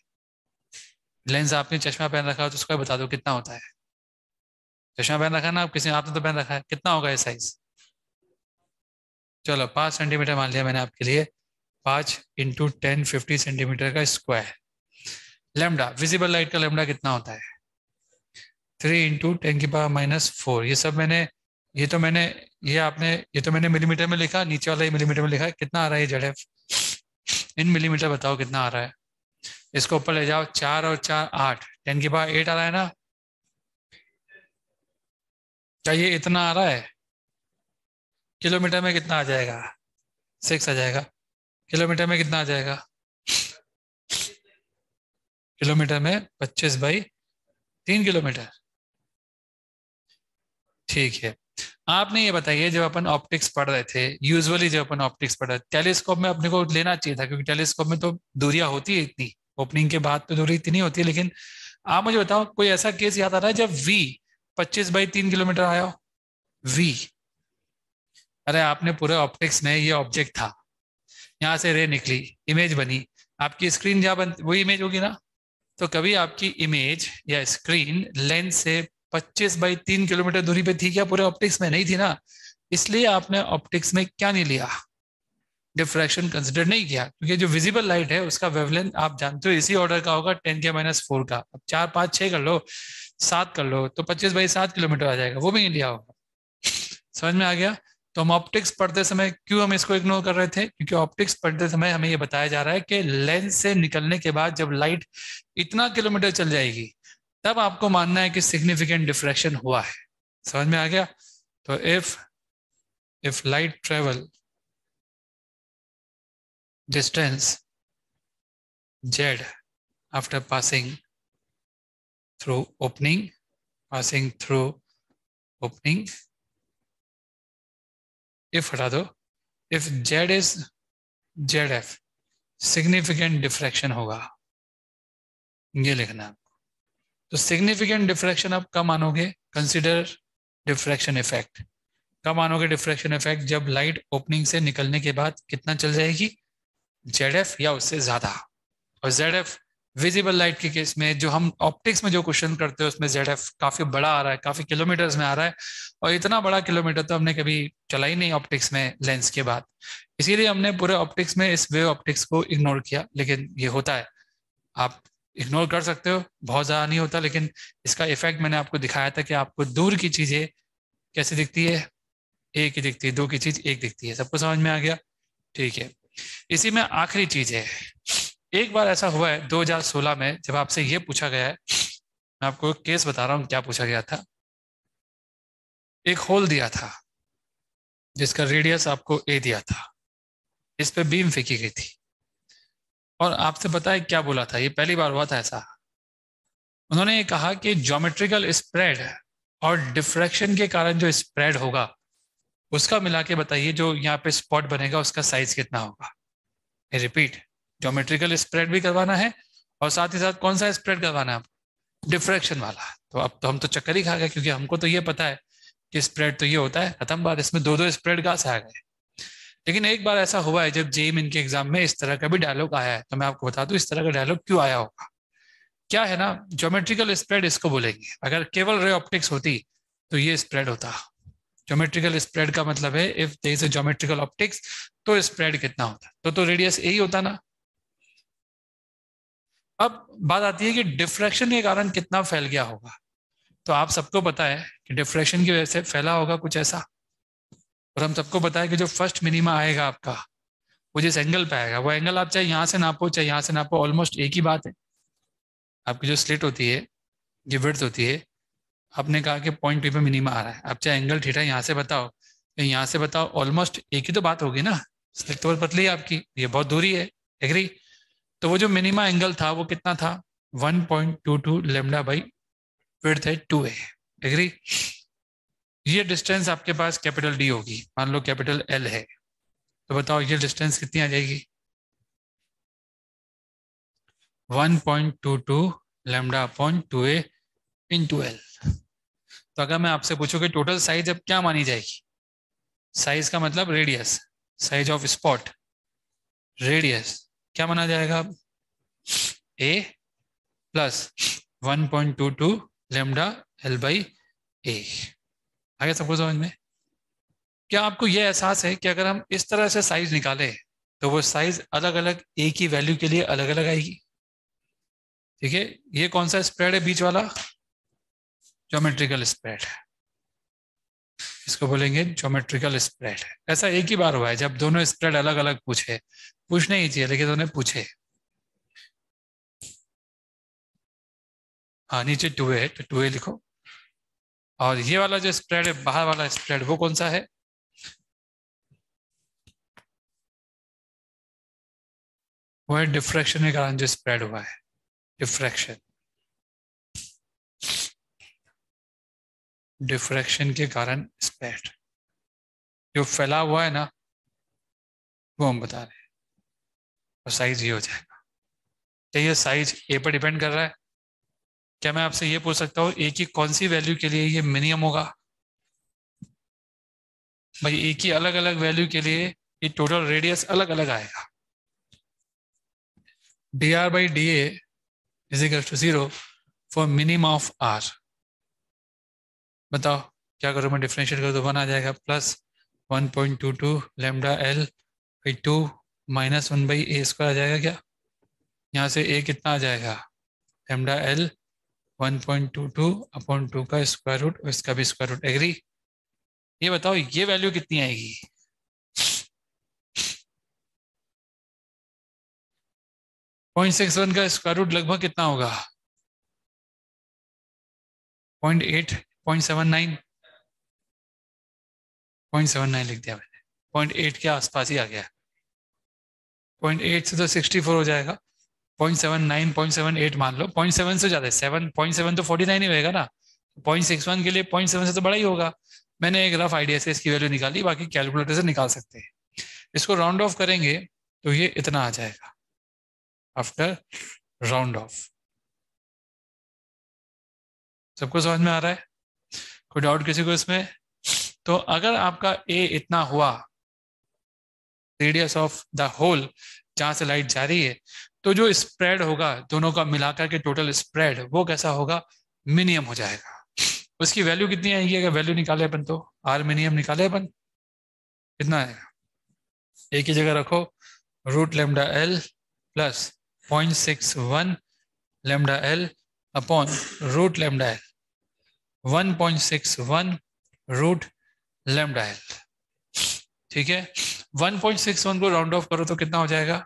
S1: लेंस आपने चश्मा पहन रखा है तो उसका बता दो कितना होता है। चश्मा पहन रखा है ना आप, किसी आपने तो पहन रखा है, कितना होगा ये साइज? चलो 5 सेंटीमीटर मान लिया मैंने आपके लिए। 5 × 10 50 सेंटीमीटर का स्क्वायर। लेमडा, विजिबल लाइट का लेमडा कितना होता है? 3 × 10⁻⁴। ये सब मैंने, ये तो मैंने, ये आपने, ये तो मैंने मिलीमीटर में लिखा, नीचे वाला ये मिलीमीटर में लिखा है। कितना आ रहा है ये ZF इन मिलीमीटर? बताओ कितना आ रहा है। इसको ऊपर ले जाओ, 4 और 4 8, 10⁸ आ रहा है ना? क्या ये इतना आ रहा है? किलोमीटर में कितना आ जाएगा? 6 आ जाएगा। किलोमीटर में कितना आ जाएगा? किलोमीटर में 25/3 किलोमीटर। ठीक है। आपने ये बताइए, जब अपन ऑप्टिक्स पढ़ रहे थे, यूजुअली जब अपन ऑप्टिक्स पढ़ रहे थे, टेलीस्कोप में अपने को लेना चाहिए था, क्योंकि टेलीस्कोप में तो दूरियां होती है इतनी, ओपनिंग के बाद तो दूरी इतनी होती है। लेकिन आप मुझे बताओ, कोई ऐसा केस याद आ रहा है जब V 25/3 किलोमीटर आया हो? V, अरे आपने पूरे ऑप्टिक्स में, ये ऑब्जेक्ट था, यहाँ से रे निकली, इमेज बनी, आपकी स्क्रीन जहाँ बन वही इमेज होगी ना? तो कभी आपकी इमेज या स्क्रीन लेंस से 25/3 किलोमीटर दूरी पे थी क्या? पूरे ऑप्टिक्स में नहीं थी ना। इसलिए आपने ऑप्टिक्स में क्या नहीं लिया? डिफ्रैक्शन कंसिडर नहीं किया, क्योंकि जो विजिबल लाइट है उसका वेवलेंथ आप जानते हो इसी ऑर्डर का होगा, 10⁻⁴ का। अब 4 5 6 कर लो, 7 कर लो, तो 25/7 किलोमीटर आ जाएगा, वो भी नहीं लिया होगा। समझ में आ गया? तो हम ऑप्टिक्स पढ़ते समय क्यों हम इसको इग्नोर कर रहे थे? क्योंकि ऑप्टिक्स पढ़ते समय हमें ये बताया जा रहा है कि लेंस से निकलने के बाद जब लाइट इतना किलोमीटर चल जाएगी, तब आपको मानना है कि सिग्निफिकेंट डिफ्रैक्शन हुआ है। समझ में आ गया? तो if light travel distance z after passing through opening, if हटा दो, if z is ZF, significant diffraction होगा, ये लिखना है आपको। तो सिग्निफिकेंट डिफ्रैक्शन आप कब मानोगे? Consider diffraction effect. कब मानोगे डिफ्रैक्शन इफेक्ट? जब लाइट ओपनिंग से निकलने के बाद कितना चल जाएगी? ZF या उससे ज्यादा। और ZF विजिबल लाइट के केस में, जो हम ऑप्टिक्स में जो क्वेश्चन करते हैं उसमें ZF काफी बड़ा आ रहा है, काफी किलोमीटर्स में आ रहा है, और इतना बड़ा किलोमीटर तो हमने कभी चला ही नहीं ऑप्टिक्स में लेंस के बाद। इसीलिए हमने पूरे ऑप्टिक्स में इस वेव ऑप्टिक्स को इग्नोर किया। लेकिन ये होता है, आप इग्नोर कर सकते हो, बहुत ज्यादा नहीं होता, लेकिन इसका इफेक्ट मैंने आपको दिखाया था कि आपको दूर की चीजें कैसे दिखती है? एक ही दिखती है, दो की चीज एक दिखती है। सबको समझ में आ गया? ठीक है। इसी में आखिरी चीज है, एक बार ऐसा हुआ है 2016 में, जब आपसे ये पूछा गया है, मैं आपको एक केस बता रहा हूँ क्या पूछा गया था। एक होल दिया था जिसका रेडियस आपको A दिया था, इस पे बीम फेंकी गई थी, और आपसे पता है क्या बोला था? ये पहली बार हुआ था ऐसा। उन्होंने ये कहा कि ज्योमेट्रिकल स्प्रेड और डिफ्रैक्शन के कारण जो स्प्रेड होगा, उसका मिला के बताइए, जो यहाँ पे स्पॉट बनेगा उसका साइज कितना होगा। रिपीट, ज्योमेट्रिकल स्प्रेड भी करवाना है, और साथ ही साथ कौन सा स्प्रेड करवाना है? डिफ्रैक्शन वाला। तो अब तो हम तो चक्कर ही खा गए, क्योंकि हमको तो ये पता है कि स्प्रेड तो ये होता है, खत्म बात। इसमें दो दो स्प्रेड कहाँ से आ गए? लेकिन एक बार ऐसा हुआ है, जब जेईई के एग्जाम में इस तरह का भी डायलॉग आया है, तो मैं आपको बता दूं इस तरह का डायलॉग क्यों आया होगा। क्या है ना, ज्योमेट्रिकल स्प्रेड इसको बोलेंगे। अगर केवल रे ऑप्टिक्स होती तो ये स्प्रेड होता। ज्योमेट्रिकल स्प्रेड का मतलब है if there is a geometrical optics, तो स्प्रेड कितना होता? तो रेडियस यही होता ना। अब बात आती है कि डिफ्रैक्शन के कारण कितना फैल गया होगा। तो आप सबको पता है कि डिफ्रैक्शन की वजह से फैला होगा कुछ ऐसा, और हम सबको पता है कि जो फर्स्ट मिनिमा आएगा आपका, वो जिस एंगल पे आएगा, वो एंगल आप चाहे यहाँ से नापो चाहे यहाँ से नापो, ऑलमोस्ट एक ही बात है। आपकी जो स्लिट होती है, जो विड्थ होती है, आपने कहा कि पॉइंट P पे मिनिमा आ रहा है, आप चाहे एंगल थीटा यहाँ से बताओ या यहाँ से बताओ, ऑलमोस्ट एक ही तो बात होगी ना। स्लिट तो पतली है आपकी, ये बहुत दूरी है, एग्री? तो वो जो मिनिमा एंगल था वो कितना था? 1.22 लेमडा बाई विड्थ है 2a, एग्री? ये डिस्टेंस आपके पास कैपिटल D होगी, मान लो कैपिटल L है, तो बताओ ये डिस्टेंस कितनी आ जाएगी? 1.22 lambda upon 2a into L। तो अगर मैं आपसे पूछूं कि टोटल साइज अब क्या मानी जाएगी? साइज का मतलब radius, size of spot, radius क्या माना जाएगा? A plus 1.22 lambda L by A। आगे सबको समझ में? क्या आपको यह एहसास है कि अगर हम इस तरह से साइज निकालें तो वो साइज अलग अलग एक ही वैल्यू के लिए अलग अलग आएगी? ठीक है, ये कौन सा स्प्रेड है बीच वाला? ज्योमेट्रिकल स्प्रेड है, इसको बोलेंगे ज्योमेट्रिकल स्प्रेड है। ऐसा एक ही बार हुआ है जब दोनों स्प्रेड अलग अलग पूछे, पूछने ही चाहिए लेकिन दोनों पूछे। हाँ नीचे 2a है तो 2a लिखो। और ये वाला जो स्प्रेड है बाहर वाला स्प्रेड वो कौन सा है? वो है डिफ्रैक्शन के कारण जो स्प्रेड हुआ है, डिफ्रैक्शन, डिफ्रैक्शन के कारण स्प्रेड जो फैला हुआ है ना वो हम बता रहे हैं। और साइज ये हो जाएगा। क्या ये साइज ए पर डिपेंड कर रहा है? क्या मैं आपसे ये पूछ सकता हूँ ए की कौन सी वैल्यू के लिए ये मिनिमम होगा? भाई ए की अलग अलग वैल्यू के लिए ये टोटल रेडियस अलग अलग आएगा। dr by da is equal to 0 for minimum of r। बताओ क्या करूँ मैं? डिफरेंशिएट करूँ तो 1 आ जाएगा plus 1.22 lambda L by 2 minus 1 by A square आ जाएगा। क्या यहाँ से ए कितना आ जाएगा? लैम्डा एल 1.22 अपॉन 2 का स्क्वायर रूट और इसका भी स्क्वायर रूट। एग्री? ये बताओ ये वैल्यू कितनी आएगी? 0.61 का स्क्वायर रूट लगभग कितना होगा? 0.8 0.79 0.79 लिख दिया मैंने, 0.8 के आसपास ही आ गया। 0.8 से तो 64 हो जाएगा, 0.79 0.78 मान लो, 0.7 से ज्यादा है, 7.7 तो 49 ही होगा ना। 0.61 के लिए 0.7 से तो बड़ा ही होगा। मैंने एक रफ आइडिया से इसकी वैल्यू निकाली, बाकी कैलकुलेटर से निकाल सकते हैं। इसको राउंड ऑफ करेंगे तो ये इतना आ जाएगा आफ्टर राउंड ऑफ। सबको समझ में आ रहा है? कोई डाउट किसी को इसमें? तो अगर आपका ए इतना हुआ, रेडियस ऑफ द होल जहां से लाइट जा रही है, तो जो स्प्रेड होगा दोनों का मिलाकर के टोटल स्प्रेड वो कैसा होगा? मिनिमम हो जाएगा। उसकी वैल्यू कितनी आएगी? अगर वैल्यू निकाले अपन तो आर मिनिमम निकाले अपन, कितना आएगा? ए की जगह रखो root lambda L plus 0.61 lambda L upon root lambda L 1.61 root lambda L. ठीक है, 1.61 को राउंड ऑफ करो तो कितना हो जाएगा?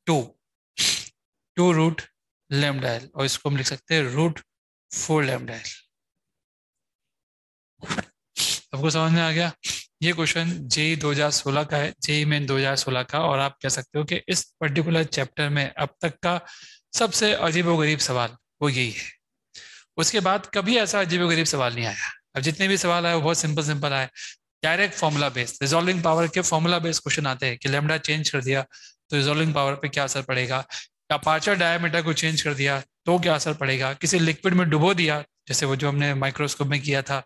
S1: 2 रूट लेमडा एल, और इसको हम लिख सकते हैं रूट 4 लेमडा एल। सबको समझ में आ गया? ये क्वेश्चन जेई 2016 का है, जेई मेन 2016 का। और आप कह सकते हो कि इस पर्टिकुलर चैप्टर में अब तक का सबसे अजीबोगरीब सवाल वो यही है। उसके बाद कभी ऐसा अजीबोगरीब सवाल नहीं आया। अब जितने भी सवाल आए वो बहुत सिंपल सिंपल आए, direct formula based, resolving power के फॉर्मूला बेस्ड क्वेश्चन आते हैं कि लैम्डा चेंज कर दिया तो रिजॉल्विंग पावर पे क्या असर पड़ेगा, अपर्चर डायमीटर को चेंज कर दिया तो क्या असर पड़ेगा, किसी लिक्विड में डुबो दिया जैसे वो जो हमने माइक्रोस्कोप में किया था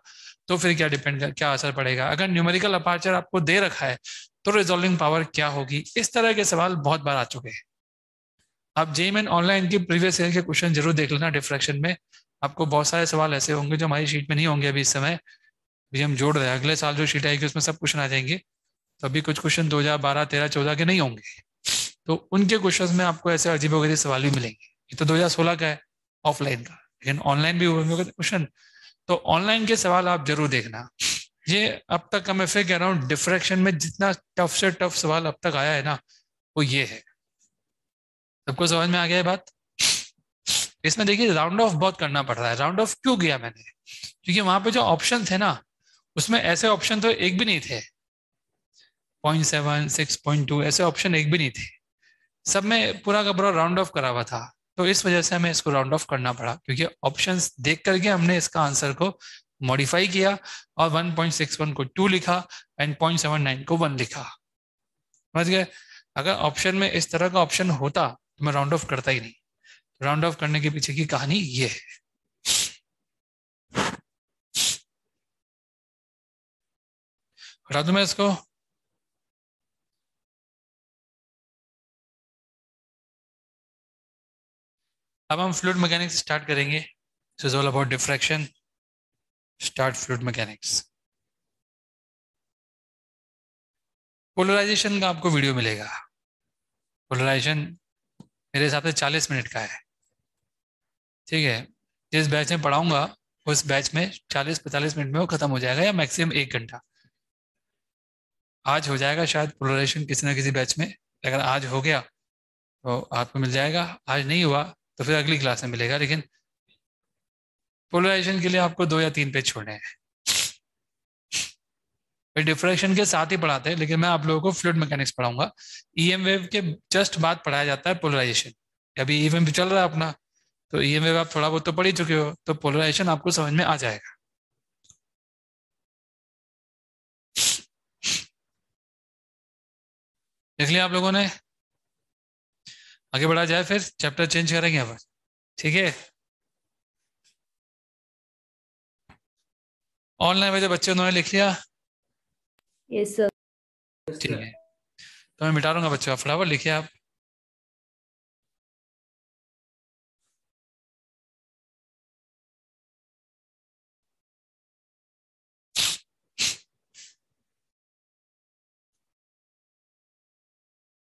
S1: तो फिर क्या क्या असर पड़ेगा, अगर न्यूमेरिकल अपर्चर आपको दे रखा है तो रिजॉल्विंग पावर क्या होगी। इस तरह के सवाल बहुत बार आ चुके हैं। आप जेईई मेन ऑनलाइन की प्रीवियस ईयर के क्वेश्चन जरूर देख लेना। डिफ्रैक्शन में आपको बहुत सारे सवाल ऐसे होंगे जो हमारी शीट में नहीं होंगे अभी इस समय, भी हम जोड़ रहे हैं। अगले साल जो शीट आएगी उसमें सब क्वेश्चन आ जाएंगे, तो अभी कुछ क्वेश्चन 2012 13 14 के नहीं होंगे, तो उनके क्वेश्चन में आपको ऐसे अजीबोगरीब सवाल भी मिलेंगे। ये तो 2016 का है ऑफलाइन का, लेकिन ऑनलाइन भी होंगे क्वेश्चन, तो ऑनलाइन के सवाल आप जरूर देखना। ये अब तक मैं फिर कह रहा हूँ डिफ्रैक्शन में जितना टफ से टफ सवाल अब तक आया है ना वो ये है। सबको समझ में आ गया है बात? इसमें देखिए राउंड ऑफ बहुत करना पड़ रहा है। राउंड ऑफ क्यों किया मैंने? क्योंकि वहां पे जो ऑप्शन थे ना उसमें ऐसे ऑप्शन तो एक भी नहीं थे, 0.7 6.2 ऐसे ऑप्शन एक भी नहीं थे, सब में पूरा का पूरा राउंड ऑफ करा हुआ था। तो इस वजह से हमें इसको राउंड ऑफ करना पड़ा, क्योंकि ऑप्शंस देख करके हमने इसका आंसर को मॉडिफाई किया और 1.61 को 2 लिखा एंड 0.79 को 1 लिखा। समझ गए? अगर ऑप्शन में इस तरह का ऑप्शन होता तो मैं राउंड ऑफ करता ही नहीं। राउंड ऑफ करने के पीछे की कहानी ये है। हटा दूं मैं इसको? अब हम फ्लूइड मैकेनिक्स स्टार्ट करेंगे। This is all about diffraction. Start fluid mechanics. Polarization का आपको वीडियो मिलेगा। पोलराइजेशन मेरे हिसाब से 40 मिनट का है, ठीक है, जिस बैच में पढ़ाऊंगा उस बैच में 40-45 मिनट में वो खत्म हो जाएगा, या मैक्सिमम 1 घंटा। आज हो जाएगा शायद पोलराइजेशन किसी ना किसी बैच में, अगर आज हो गया तो आपको मिल जाएगा, आज नहीं हुआ तो फिर अगली क्लास में मिलेगा। लेकिन पोलराइजेशन के लिए आपको 2 या 3 पेज छोड़ने हैं। फिर डिफ्रेक्शन के साथ ही पढ़ाते हैं, लेकिन मैं आप लोगों को फ्लूइड मैकेनिक्स पढ़ाऊंगा। ईएम वेव के जस्ट बाद पढ़ाया जाता है पोलराइजेशन। अभी ईएम वेव चल रहा है अपना, तो ईएम वेव आप थोड़ा बहुत तो पढ़ ही चुके हो, तो पोलराइजेशन आपको समझ में आ जाएगा। देख लिया आप लोगों ने? आगे बढ़ा जाए, फिर चैप्टर चेंज करेंगे अब, ठीक है? ऑनलाइन में जो बच्चे उन्होंने लिख लिया,
S2: यस सर।
S1: ठीक है, तो मैं मिटा दूंगा बच्चों का, फटाफट लिखिए आप।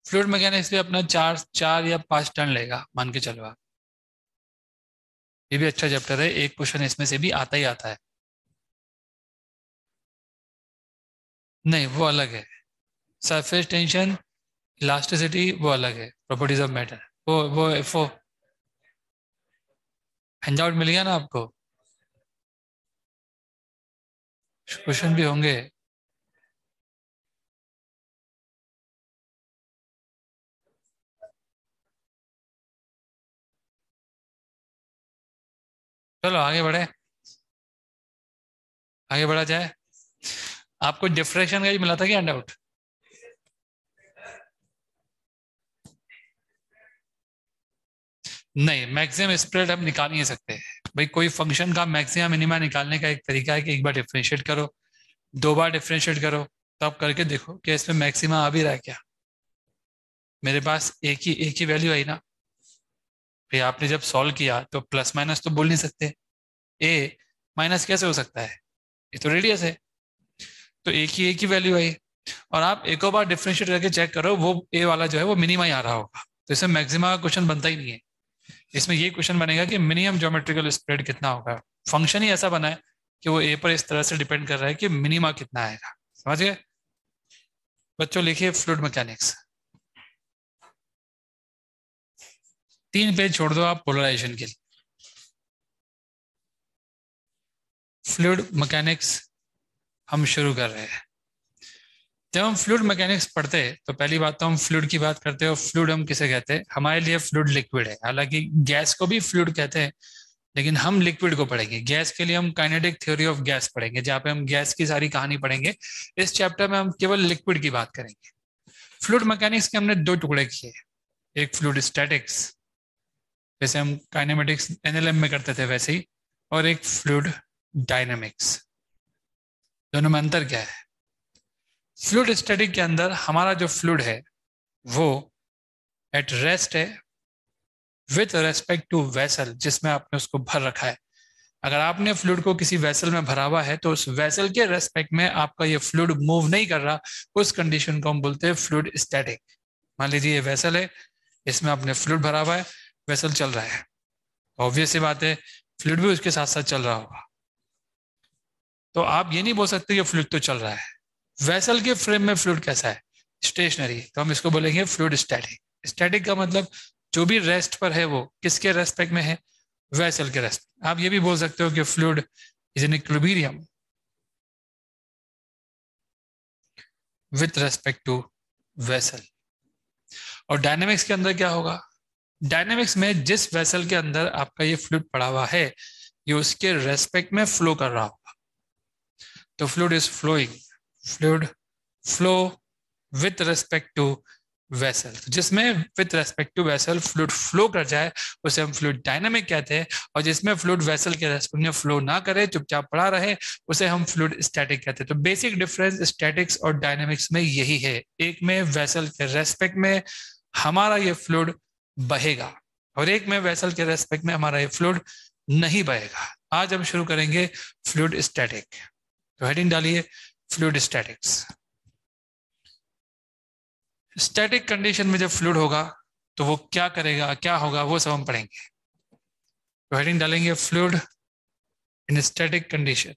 S1: फ्लूइड मैकेनिक्स भी अपना 4 या 5 टर्न लेगा, मान के चलो आप। ये भी अच्छा चैप्टर है, एक क्वेश्चन इसमें से भी आता ही आता है। नहीं, वो अलग है। सरफेस टेंशन, इलास्टिसिटी वो अलग है, प्रॉपर्टीज ऑफ मैटर। वो हैंडआउट मिल गया ना आपको? क्वेश्चन भी होंगे। चलो आगे बढ़े, आगे बढ़ा जाए। आपको डिफ्रेक्शन का ही मिला था क्या हैंडआउट? नहीं, मैक्सिमम स्प्रेड हम निकाल नहीं सकते भाई। कोई फंक्शन का मैक्सिमम मिनिमा निकालने का एक तरीका है कि एक बार डिफ्रेंशिएट करो, 2 बार डिफ्रेंशिएट करो, तो आप करके देखो कि इसमें मैक्सिमा आ भी रहा है क्या। मेरे पास एक ही वैल्यू आई ना भाई। आपने जब सॉल्व किया तो प्लस माइनस तो बोल नहीं सकते, ए माइनस कैसे हो सकता है, ये तो रेडियस है। तो एक ही वैल्यू आई, और आप एक और बार डिफ्रेंशिएट करके चेक करो, वो ए वाला जो है वो मिनिमा ही आ रहा होगा, तो इसमें मैक्सिमा का क्वेश्चन बनता ही नहीं है। इसमें ये क्वेश्चन बनेगा कि मिनिमम ज्योमेट्रिकल स्प्रेड कितना होगा। फंक्शन ही ऐसा बना है कि वो ए पर इस तरह से डिपेंड कर रहा है कि मिनिमा कितना आएगा। समझ गए बच्चों? लिखिए फ्लूइड मैकेनिक्स, 3 पेज छोड़ दो आप पोलराइजेशन के लिए। फ्लूइड मैकेनिक्स हम शुरू कर रहे हैं। जब हम फ्लूइड मैकेनिक्स पढ़ते हैं तो पहली बात तो हम फ्लूइड की बात करते हैं, और फ्लूइड हम किसे कहते हैं? हमारे लिए फ्लूइड लिक्विड है। हालांकि गैस को भी फ्लूइड कहते हैं, लेकिन हम लिक्विड को पढ़ेंगे। गैस के लिए हम काइनेटिक थ्योरी ऑफ गैस पढ़ेंगे, जहाँ पे हम गैस की सारी कहानी पढ़ेंगे। इस चैप्टर में हम केवल लिक्विड की बात करेंगे। फ्लूइड मैकेनिक्स के हमने 2 टुकड़े किए, एक फ्लूइड स्टैटिक्स, जैसे हम काइनेमेटिक्स एनएलएम में करते थे वैसे ही, और एक फ्लूइड डायनेमिक्स। दोनों में अंतर क्या है? फ्लूइड स्टैटिक के अंदर हमारा जो फ्लूइड है वो एट रेस्ट है विथ रेस्पेक्ट टू वेसल जिसमें आपने उसको भर रखा है। अगर आपने फ्लूइड को किसी वेसल में भरा हुआ है तो उस वेसल के रेस्पेक्ट में आपका ये फ्लूइड मूव नहीं कर रहा, उस कंडीशन को हम बोलते हैं फ्लूइड स्टैटिक। मान लीजिए ये वेसल है, इसमें आपने फ्लूइड भरा हुआ है, वेसल चल रहा है, ऑब्वियस सी बात है फ्लूइड भी उसके साथ साथ चल रहा होगा। तो आप ये नहीं बोल सकते कि फ्लूइड तो चल रहा है। वेसल के फ्रेम में फ्लूइड कैसा है? स्टेशनरी, तो हम इसको बोलेंगे फ्लूइड स्टैटिक। स्टैटिक का मतलब जो भी रेस्ट पर है वो किसके रेस्पेक्ट में है? वेसल के रेस्ट। आप ये भी बोल सकते हो कि fluid is in equilibrium with respect to vessel. और डायनेमिक्स के अंदर क्या होगा? डायनेमिक्स में जिस वेसल के अंदर आपका ये फ्लूइड पड़ा हुआ है, ये उसके रेस्पेक्ट में फ्लो कर रहा होगा। तो fluid is flowing, fluid flow with respect to vessel. जिसमें with respect to vessel fluid flow कर जाए उसे हम फ्लूइड डायनामिक कहते हैं, और जिसमें फ्लूइड वेसल के रेस्पेक्ट में फ्लो ना करे, चुपचाप पड़ा रहे, उसे हम फ्लूइड स्टैटिक कहते हैं। तो बेसिक डिफरेंस स्टैटिक्स और डायनामिक्स में यही है। एक में वेसल के रेस्पेक्ट में हमारा ये फ्लूइड बहेगा, और एक में वेसल के रेस्पेक्ट में हमारा ये फ्लूइड नहीं बहेगा। आज हम शुरू करेंगे फ्लूइड स्टैटिक। तो हेडिंग डालिए फ्लूइड स्टैटिक्स। स्टैटिक कंडीशन में जब फ्लूइड होगा तो वो क्या करेगा, क्या होगा, वो सब हम पढ़ेंगे। तो हेडिंग डालेंगे फ्लूइड इन स्टैटिक कंडीशन।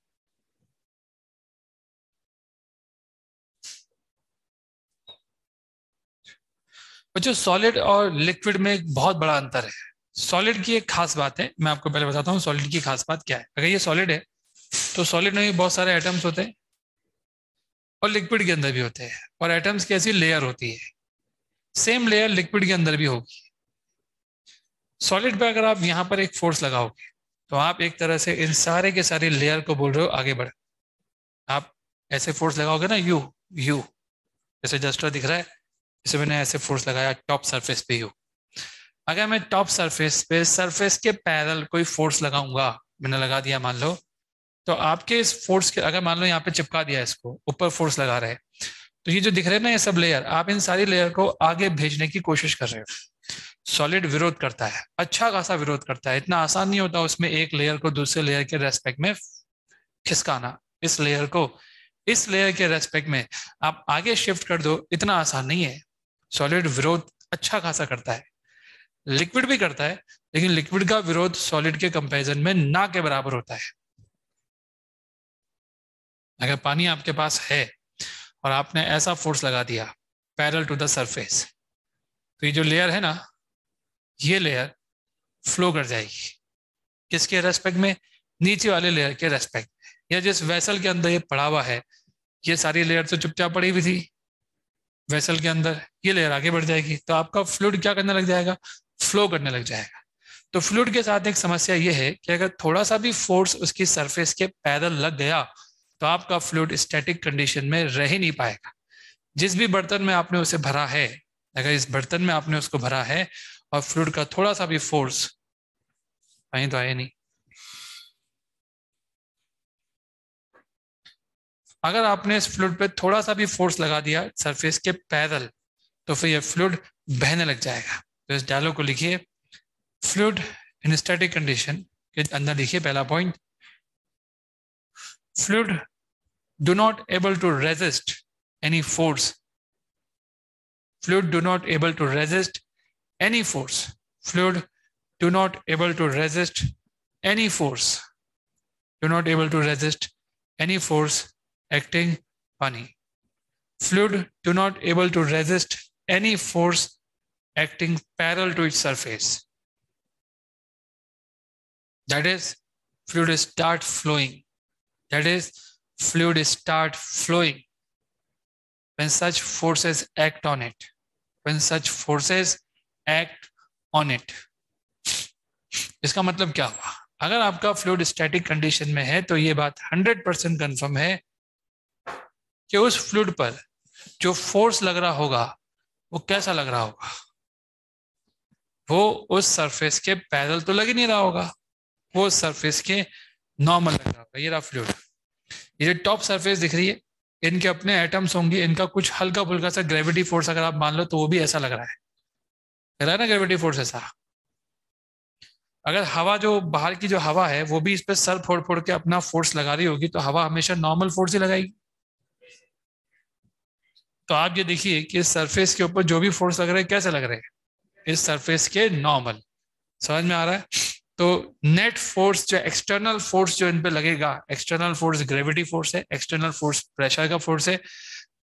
S1: बच्चों सॉलिड और लिक्विड में एक बहुत बड़ा अंतर है। सॉलिड की एक खास बात है, मैं आपको पहले बताता हूँ सॉलिड की खास बात क्या है। अगर ये सॉलिड है तो सॉलिड में भी बहुत सारे एटम्स होते हैं और लिक्विड के अंदर भी होते हैं, और एटम्स की ऐसी लेयर होती है, सेम लेयर लिक्विड के अंदर भी होगी। सॉलिड पे अगर आप यहाँ पर एक फोर्स लगाओगे तो आप एक तरह से इन सारे के सारे लेयर को बोल रहे हो आगे बढ़। आप ऐसे फोर्स लगाओगे ना, यू यू जैसे जस्टर दिख रहा है, इसे मैंने ऐसे फोर्स लगाया टॉप सरफेस पे यू। अगर मैं टॉप सरफेस पे सरफेस के पैरेलल कोई फोर्स लगाऊंगा, मैंने लगा दिया मान लो, तो आपके इस फोर्स के, अगर मान लो यहाँ पे चिपका दिया इसको, ऊपर फोर्स लगा रहे हैं, तो ये जो दिख रहे हैं ना ये सब लेयर, आप इन सारी लेयर को आगे भेजने की कोशिश कर रहे हो। सॉलिड विरोध करता है, अच्छा खासा विरोध करता है। इतना आसान नहीं होता उसमें एक लेयर को दूसरे लेयर के रेस्पेक्ट में खिसकाना। इस लेयर को इस लेयर के रेस्पेक्ट में आप आगे शिफ्ट कर दो, इतना आसान नहीं है। सॉलिड विरोध अच्छा खासा करता है, लिक्विड भी करता है, लेकिन लिक्विड का विरोध सॉलिड के कंपैरिजन में ना के बराबर होता है। अगर पानी आपके पास है और आपने ऐसा फोर्स लगा दिया पैरेलल टू द सरफेस, तो ये जो लेयर है ना, ये लेयर फ्लो कर जाएगी किसके रेस्पेक्ट में? नीचे वाले लेयर के रेस्पेक्ट में। या जिस वेसल के अंदर ये पड़ा हुआ है, ये सारी लेयर तो चुपचाप पड़ी हुई थी वेसल के अंदर, ये लेयर आगे बढ़ जाएगी, तो आपका फ्लूइड क्या करने लग जाएगा? फ्लो करने लग जाएगा। तो फ्लूइड के साथ एक समस्या ये है कि अगर थोड़ा सा भी फोर्स उसकी सरफेस के पैरेलल लग गया तो आपका फ्लूइड स्टैटिक कंडीशन में रह ही नहीं पाएगा। जिस भी बर्तन में आपने उसे भरा है, अगर इस बर्तन में आपने उसको भरा है और फ्लूइड का थोड़ा सा भी फोर्स, कहीं तो आए नहीं, अगर आपने इस फ्लूइड पे थोड़ा सा भी फोर्स लगा दिया सरफेस के पैरेलल, तो फिर ये फ्लूइड बहने लग जाएगा। तो इस डायलॉग को लिखिए, फ्लूइड इन स्टैटिक कंडीशन के अंदर लिखिए पहला point, fluid do not able to resist any force, fluid do not able to resist any force, fluid do not able to resist any force, do not able to resist any force acting funny, fluid do not able to resist any force acting parallel to its surface, that is fluid start flowing, that is fluid start flowing when such forces act on it, when such forces act on it। इसका मतलब क्या हुआ? अगर आपका fluid static condition में है तो ये बात 100% कंफर्म है कि उस फ्लूइड पर जो फोर्स लग रहा होगा वो कैसा लग रहा होगा? वो उस सरफेस के पैरेलल तो लग ही नहीं रहा होगा, वो सरफेस के नॉर्मल लग रहा होगा। ये रहा फ्लूइड, ये जो टॉप सरफेस दिख रही है, इनके अपने एटम्स होंगे, इनका कुछ हल्का फुल्का सा ग्रेविटी फोर्स अगर आप मान लो तो वो भी ऐसा लग रहा है ना ग्रेविटी फोर्स ऐसा। अगर हवा जो बाहर की जो हवा है वो भी इस पे सर फोड़ फोड़ के अपना फोर्स लगा रही होगी तो हवा हमेशा नॉर्मल फोर्स ही लगाएगी। तो आप ये देखिए कि इस सरफेस के ऊपर जो भी फोर्स लग रहे हैं कैसे लग रहे हैं? इस सरफेस के नॉर्मल। समझ में आ रहा है? तो नेट फोर्स जो एक्सटर्नल फोर्स जो इन पे लगेगा, एक्सटर्नल फोर्स ग्रेविटी फोर्स है, एक्सटर्नल फोर्स प्रेशर का फोर्स है।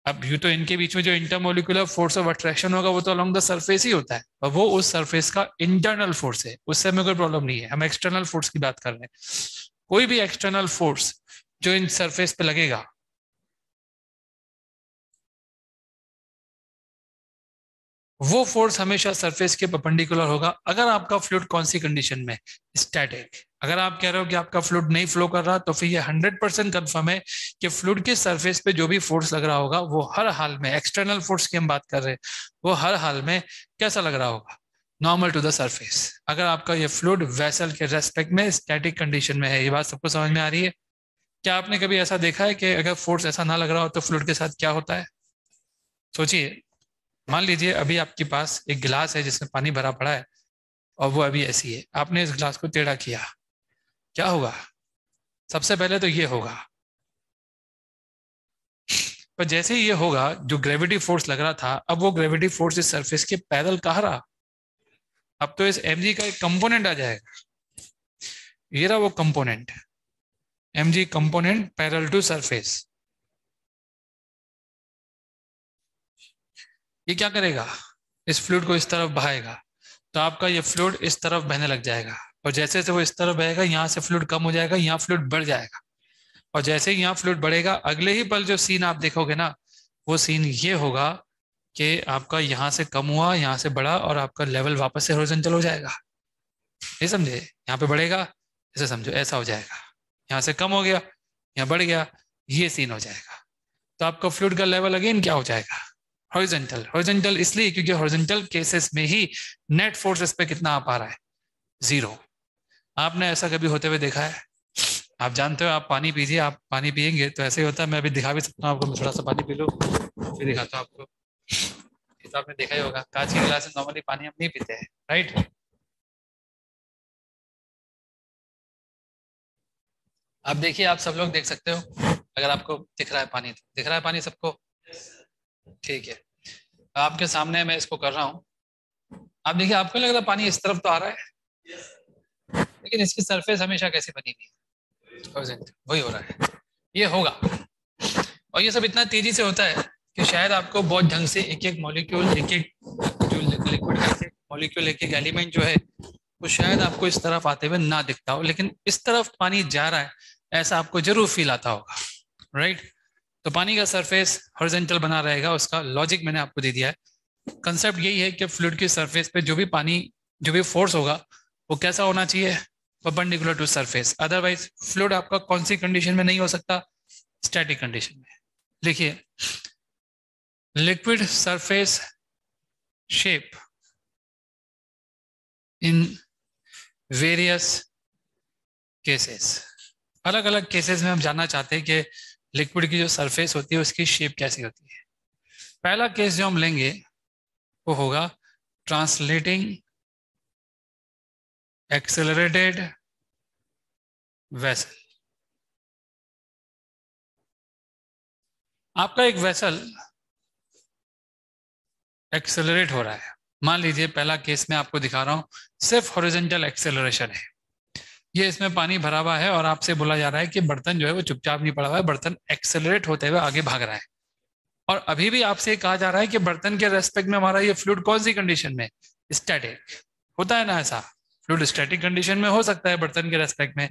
S1: अब यूं तो इनके बीच में जो इंटरमोलिकुलर फोर्स ऑफ अट्रैक्शन होगा वो तो अलोंग द सरफेस ही होता है, और वो उस सरफेस का इंटरनल फोर्स है, उससे हमें कोई प्रॉब्लम नहीं है। हम एक्सटर्नल फोर्स की बात कर रहे हैं। कोई भी एक्सटर्नल फोर्स जो इन सरफेस पे लगेगा वो फोर्स हमेशा सरफेस के परपेंडिकुलर होगा। अगर आपका फ्लूइड कौन सी कंडीशन में? स्टैटिक। अगर आप कह रहे हो कि आपका फ्लूइड नहीं फ्लो कर रहा तो फिर ये 100% कंफर्म है कि फ्लूइड के सरफेस पे जो भी फोर्स लग रहा होगा वो हर हाल में, एक्सटर्नल फोर्स की हम बात कर रहे हैं, वो हर हाल में कैसा लग रहा होगा? Normal to the surface. अगर आपका ये फ्लूइड वेसल के रेस्पेक्ट में स्टैटिक कंडीशन में है। ये बात सबको समझ में आ रही है? क्या आपने कभी ऐसा देखा है कि अगर फोर्स ऐसा ना लग रहा हो तो फ्लूइड के साथ क्या होता है? सोचिए, मान लीजिए अभी आपके पास एक गिलास है जिसमें पानी भरा पड़ा है और वो अभी ऐसी है, आपने इस गिलास को टेढ़ा किया, क्या होगा? सबसे पहले तो ये होगा, पर जैसे ही ये होगा जो ग्रेविटी फोर्स लग रहा था, अब वो ग्रेविटी फोर्स इस सरफेस के पैरेलल कहाँ रहा? अब तो इस mg का एक कंपोनेंट आ जाएगा। ये रहा वो component, mg component parallel to surface. ये क्या करेगा, इस फ्लूइड को इस तरफ बहाएगा, तो आपका ये फ्लूइड इस तरफ बहने लग जाएगा, और जैसे जैसे वो इस तरफ बहेगा यहाँ से फ्लूइड कम हो जाएगा, यहाँ फ्लूइड बढ़ जाएगा, और जैसे ही यहाँ फ्लूइड बढ़ेगा अगले ही पल जो सीन आप देखोगे ना, वो सीन ये होगा कि आपका यहाँ से कम हुआ, यहाँ से बढ़ा, और आपका लेवल वापस से हॉरिजॉन्टल हो जाएगा। ये समझे, यहाँ पे बढ़ेगा, ऐसे समझो ऐसा हो जाएगा, यहाँ से कम हो गया, यहाँ बढ़ गया, ये सीन हो जाएगा। तो आपका फ्लूइड का लेवल अगेन क्या हो जाएगा, हॉरिजॉन्टल। हॉरिजॉन्टल इसलिए क्योंकि हॉरिजॉन्टल केसेस में ही नेट फोर्स इस पे कितना आ पा रहा है, 0। आपने ऐसा कभी होते हुए देखा है? आप जानते हो, आप पानी पीजिए, आप पानी पियेंगे तो ऐसे ही होता है। मैं अभी दिखा भी सकता हूँ आपको, मैं थोड़ा सा पानी पी लूँ फिर दिखाता हूँ आपको। ये तो आपने देखा ही होगा, कांच की गिलास में नॉर्मली पानी हम नहीं पीते हैं, राइट। आप देखिए, आप सब लोग देख सकते हो, अगर आपको दिख रहा है पानी, तो दिख रहा है पानी सबको, ठीक है। आपके सामने मैं इसको कर रहा हूँ, आप देखिए, आपको लग रहा है पानी इस तरफ तो आ रहा है, लेकिन इसकी सरफेस हमेशा कैसी बनी हुई है, वही हो रहा है, ये होगा। और ये सब इतना तेजी से होता है कि शायद आपको बहुत ढंग से एक एक मॉलिक्यूल, एक एक जो लिक्विड का मॉलिक्यूल, एक एक एलिमेंट जो है वो शायद आपको इस तरफ आते हुए ना दिखता हो, लेकिन इस तरफ पानी जा रहा है ऐसा आपको जरूर फील आता होगा, राइट। तो पानी का सरफेस हॉरिजॉन्टल बना रहेगा, उसका लॉजिक मैंने आपको दे दिया है। कंसेप्ट यही है कि फ्लूइड की सरफेस पे जो भी पानी, जो भी फोर्स होगा वो कैसा होना चाहिए, perpendicular to surface. Otherwise fluid आपका कौन सी कंडीशन में नहीं हो सकता, स्टैटिक कंडीशन में। लिखिए, liquid surface shape in various cases. अलग अलग केसेस में हम जानना चाहते हैं कि लिक्विड की जो सरफेस होती है उसकी शेप कैसी होती है। पहला केस जो हम लेंगे वो होगा ट्रांसलेटिंग एक्सेलरेटेड वेसल। आपका एक वेसल एक्सेलरेट हो रहा है, मान लीजिए पहला केस में आपको दिखा रहा हूं, सिर्फ हॉरिजॉन्टल एक्सेलरेशन है, ये इसमें पानी भरा हुआ है और आपसे बोला जा रहा है कि बर्तन जो है वो चुपचाप नहीं पड़ा हुआ है, बर्तन एक्सेलरेट होते हुए आगे भाग रहा है। और अभी भी आपसे कहा जा रहा है कि बर्तन के रेस्पेक्ट में हमारा ये फ्लूइड कौन सी कंडीशन में, स्टैटिक। होता है ना ऐसा, फ्लूइड स्टैटिक कंडीशन में हो सकता है बर्तन के रेस्पेक्ट में।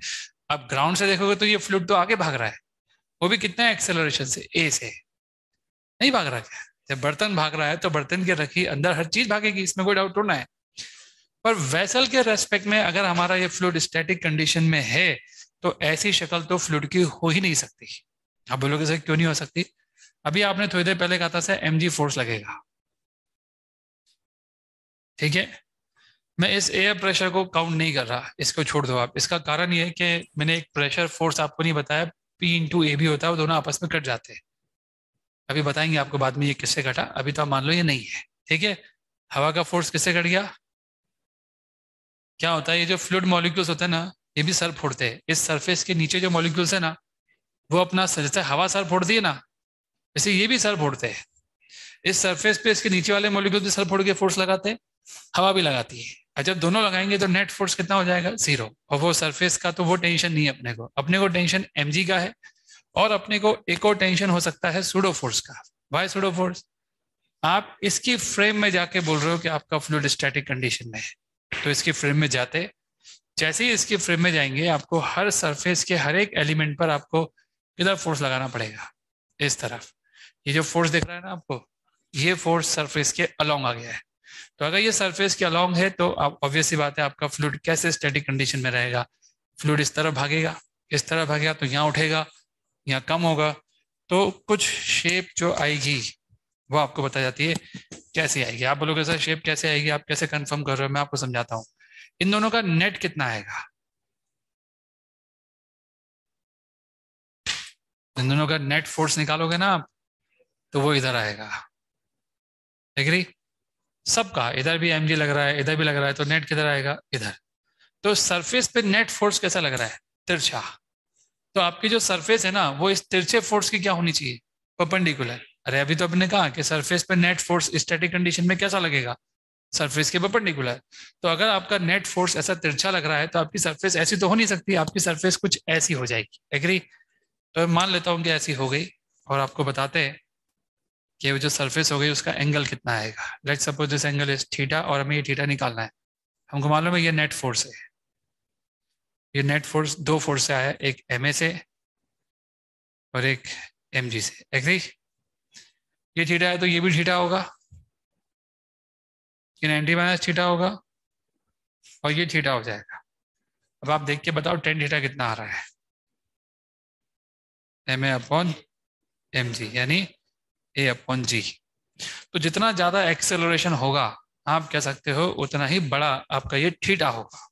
S1: अब ग्राउंड से देखोगे तो ये फ्लूइड तो आगे भाग रहा है, वो भी कितना एक्सेलरेशन से, ए से। नहीं भाग रहा क्या? जब बर्तन भाग रहा है तो बर्तन के रखी अंदर हर चीज भागेगी, इसमें कोई डाउट होना है। पर वेसल के रेस्पेक्ट में अगर हमारा ये फ्लूइड स्टैटिक कंडीशन में है तो ऐसी शक्ल तो फ्लूइड की हो ही नहीं सकती। आप बोलोगे सर क्यों नहीं हो सकती? अभी आपने थोड़ी देर पहले कहा था सर mg फोर्स लगेगा, ठीक है। मैं इस एयर प्रेशर को काउंट नहीं कर रहा, इसको छोड़ दो आप। इसका कारण ये है कि मैंने एक प्रेशर फोर्स आपको नहीं बताया, P इंटू ए भी होता है, वो दोनों आपस में कट जाते हैं। अभी बताएंगे आपको बाद में ये किससे कटा, अभी तो आप मान लो ये नहीं है, ठीक है। हवा का फोर्स किससे कट गया? क्या होता है, ये जो फ्लूइड मॉलिक्यूल्स होते हैं ना, ये भी सर फोड़ते हैं। इस सरफेस के नीचे जो मॉलिक्यूल्स है ना, वो अपना जैसे हवा सर फोड़ती है ना, वैसे ये भी सर फोड़ते हैं। इस सरफेस पे इसके नीचे वाले मॉलिक्यूल भी सर फोड़ के फोर्स लगाते हैं, हवा भी लगाती है। और जब दोनों लगाएंगे तो नेट फोर्स कितना हो जाएगा, 0। और वो सरफेस का तो वो टेंशन नहीं है अपने को टेंशन mg का है। और अपने को एक और टेंशन हो सकता है सूडो फोर्स का। Why pseudo force? आप इसकी फ्रेम में जाके बोल रहे हो कि आपका फ्लूइड स्टैटिक कंडीशन में है, तो इसकी फ्रेम में जाते, जैसे ही इसकी फ्रेम में जाएंगे आपको हर सरफेस के हर एक एलिमेंट पर आपको किधर फोर्स लगाना पड़ेगा, इस तरफ। ये जो फोर्स दिख रहा है ना आपको, ये फोर्स सरफेस के अलोंग आ गया है। तो अगर ये सरफेस के अलोंग है तो आप ऑब्वियस सी बात है आपका फ्लूइड कैसे स्टैटिक कंडीशन में रहेगा, फ्लूइड इस तरफ भागेगा, इस तरफ भागेगा तो यहाँ उठेगा, यहाँ कम होगा। तो कुछ शेप जो आएगी वो आपको बता जाती है कैसे आएगी। आप बोलोगे सर शेप कैसे आएगी, आप कैसे कंफर्म कर रहे हो? मैं आपको समझाता हूँ। इन दोनों का नेट कितना आएगा, इन दोनों का नेट फोर्स निकालोगे ना आप, तो वो इधर आएगा। एग्री? सबका इधर भी mg लग रहा है, इधर भी लग रहा है, तो नेट किधर आएगा, इधर। तो सरफेस पे नेट फोर्स कैसा लग रहा है, तिरछा। तो आपकी जो सरफेस है ना, वो इस तिरछे फोर्स की क्या होनी चाहिए, परपेंडिकुलर। अरे अभी तो आपने कहा कि सरफेस पे नेट फोर्स स्टैटिक कंडीशन में कैसा लगेगा, सरफेस के परपेंडिकुलर। तो अगर आपका नेट फोर्स ऐसा तिरछा लग रहा है तो आपकी सरफेस ऐसी तो हो नहीं सकती, आपकी सरफेस कुछ ऐसी हो जाएगी। एग्री? तो मान लेता हूँ कि ऐसी हो गई, और आपको बताते हैं कि वो जो सरफेस हो गई उसका एंगल कितना आएगा। Let's suppose this angle is theta, और हमें ये थीटा निकालना है। हमको मालूम है ये नेट फोर्स है। ये नेट फोर्स दो फोर्स से आया है, एक MA से और एक MG से। एग्री? ये थीटा है तो ये भी थीटा होगा, ये 90 माइनस थीटा होगा, और ये थीटा हो जाएगा। अब आप देख के बताओ टेन थीटा कितना आ रहा है। MA अपॉन MG यानी A अपॉन G। तो जितना ज्यादा एक्सेलरेशन होगा आप कह सकते हो उतना ही बड़ा आपका ये थीटा होगा।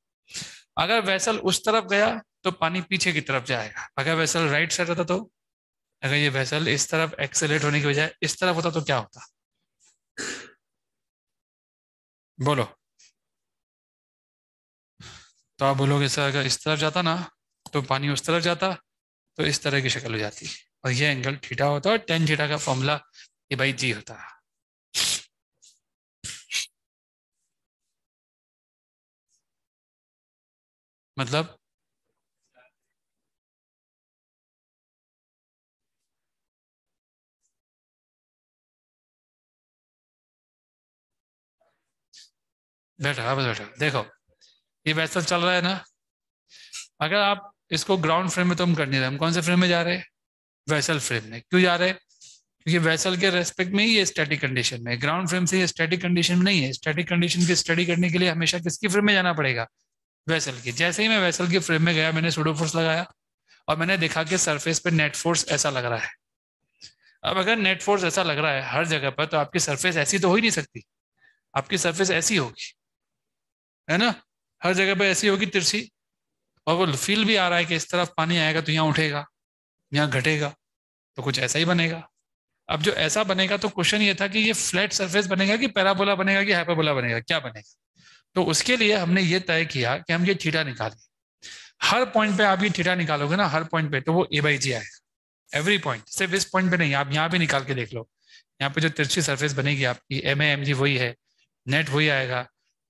S1: अगर वेसल उस तरफ गया तो पानी पीछे की तरफ जाएगा। अगर वेसल राइट साइड होता तो, अगर ये वेसल इस तरफ एक्सेलरेट होने की बजाय इस तरफ होता तो क्या होता? बोलो। तो आप बोलोगे सर अगर इस तरफ जाता ना तो पानी उस तरफ जाता, तो इस तरह की शक्ल हो जाती, और ये एंगल थीटा होता, और टेन थीटा का फॉर्मूला ए बाई जी होता। मतलब बैठा, बस बैठा, देखो ये वैसा चल रहा है ना। अगर आप इसको ग्राउंड फ्रेम में तो हम कर नहीं रहे, हम कौन से फ्रेम में जा रहे हैं? वेसल फ्रेम में। क्यों जा रहे हैं? क्योंकि वेसल के रेस्पेक्ट में ही ये स्टैटिक कंडीशन में, ग्राउंड फ्रेम से ये स्टैटिक कंडीशन में नहीं है। स्टैटिक कंडीशन की स्टडी करने के लिए हमेशा किसकी फ्रेम में जाना पड़ेगा? वेसल की। जैसे ही मैं वेसल की फ्रेम में गया, मैंने सूडो फोर्स लगाया और मैंने देखा कि सरफेस पे नेट फोर्स ऐसा लग रहा है। अब अगर नेट फोर्स ऐसा लग रहा है हर जगह पर, तो आपकी सरफेस ऐसी तो हो ही नहीं सकती। आपकी सरफेस ऐसी होगी, है ना? हर जगह पर ऐसी होगी, तिरछी। और वो फील भी आ रहा है कि इस तरफ पानी आएगा तो यहाँ उठेगा, यहाँ घटेगा, तो कुछ ऐसा ही बनेगा। अब जो ऐसा बनेगा, तो क्वेश्चन ये था कि ये फ्लैट सरफेस बनेगा कि पैराबोला बनेगा कि हाइपरबोला बनेगा, क्या बनेगा? तो उसके लिए हमने ये तय किया कि हम ये थीटा निकालें। हर पॉइंट पे आप ये थीटा निकालोगे ना, हर पॉइंट पे, तो वो ए बाई जी आएगा। एवरी पॉइंट, सिर्फ इस पॉइंट पे नहीं, आप यहाँ भी निकाल के देख लो। यहाँ पे जो तिरछी सरफेस बनेगी आपकी, MA MG वही है, नेट वही आएगा।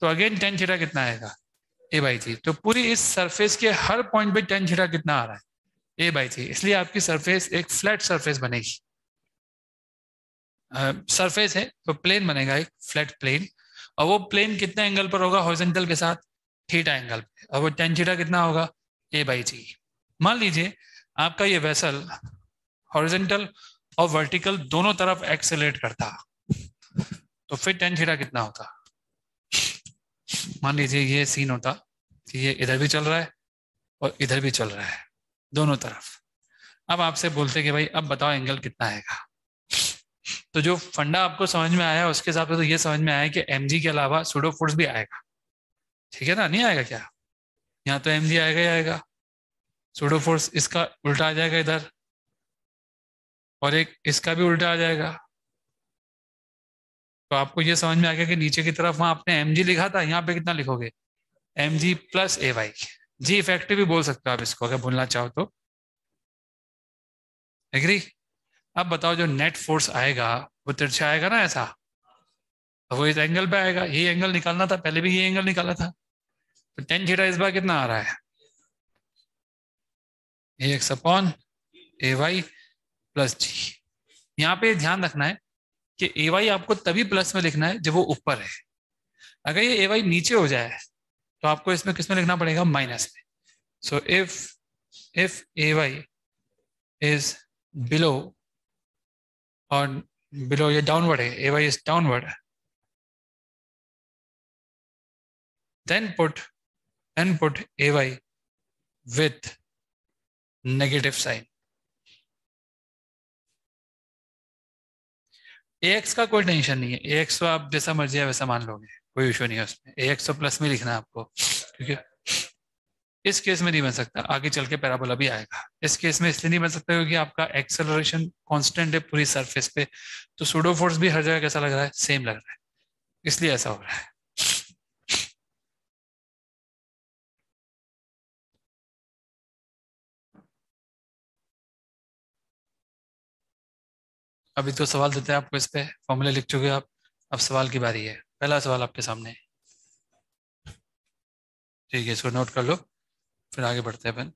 S1: तो अगेन टेन थीटा कितना आएगा? ए बाई जी। तो पूरी इस सरफेस के हर पॉइंट पे टेन थीटा कितना आ रहा है? ए बाई जी। इसलिए आपकी सरफेस एक फ्लैट सरफेस बनेगी। सरफेस है तो प्लेन बनेगा, एक फ्लैट प्लेन। और वो प्लेन कितने एंगल पर होगा? हॉरिजॉन्टल के साथ थीटा एंगल पे। और वो टेन थीटा कितना होगा? ए बाई जी। मान लीजिए आपका ये वेसल हॉरिजॉन्टल और वर्टिकल दोनों तरफ एक्सेलरेट करता, तो फिर टेन थीटा कितना होता? मान लीजिए ये सीन होता कि ये इधर भी चल रहा है और इधर भी चल रहा है, दोनों तरफ। अब आपसे बोलते कि भाई अब बताओ एंगल कितना आएगा। तो जो फंडा आपको समझ में आया उसके हिसाब से तो ये समझ में आया कि MG के अलावा सूडो फोर्स भी आएगा। ठीक है ना? नहीं आएगा क्या? यहाँ तो MG आएगा ही आएगा, सूडो फोर्स इसका उल्टा आ जाएगा इधर, और एक इसका भी उल्टा आ जाएगा। तो आपको ये समझ में आ गया कि नीचे की तरफ वहां आपने MG लिखा था, यहाँ पे कितना लिखोगे? MG plus AY। जी इफेक्टिव भी बोल सकते हो आप इसको, अगर बोलना चाहो तो। एग्री? अब बताओ जो नेट फोर्स आएगा वो तिरछा आएगा ना ऐसा, तो वो इस एंगल पे आएगा। यही एंगल निकालना था, पहले भी ये एंगल निकाला था। तो टेन थीटा इस बार कितना आ रहा है? AX अपॉन AY प्लस जी। यहाँ पे ध्यान रखना है कि AY आपको तभी प्लस में लिखना है जब वो ऊपर है। अगर ये AY नीचे हो जाए तो आपको इसमें किसमें लिखना पड़ेगा? माइनस में। So if AY is below, और बिलो ये डाउनवर्ड है, AY is downward, then put AY with negative sign. AX का कोई टेंशन नहीं है, AX तो आप जैसा मर्जी है वैसा मान लोगे, कोई इशू नहीं है उसमें। AX तो प्लस में लिखना है आपको, क्योंकि इस केस में नहीं बन सकता, आगे चल के पैराबोला भी आएगा। इस केस में इसलिए नहीं बन सकता क्योंकि आपका एक्सेलरेशन कांस्टेंट है पूरी सरफेस पे, तो सूडो फोर्स भी हर जगह कैसा लग रहा है? सेम लग रहा है, इसलिए ऐसा हो रहा है। अभी तो सवाल देते हैं आपको, इस पे फॉर्मूले लिख चुके हो आप, अब सवाल की बारी है। पहला सवाल आपके सामने है। ठीक है, इसको नोट कर लो, फिर आगे बढ़ते हैं अपन।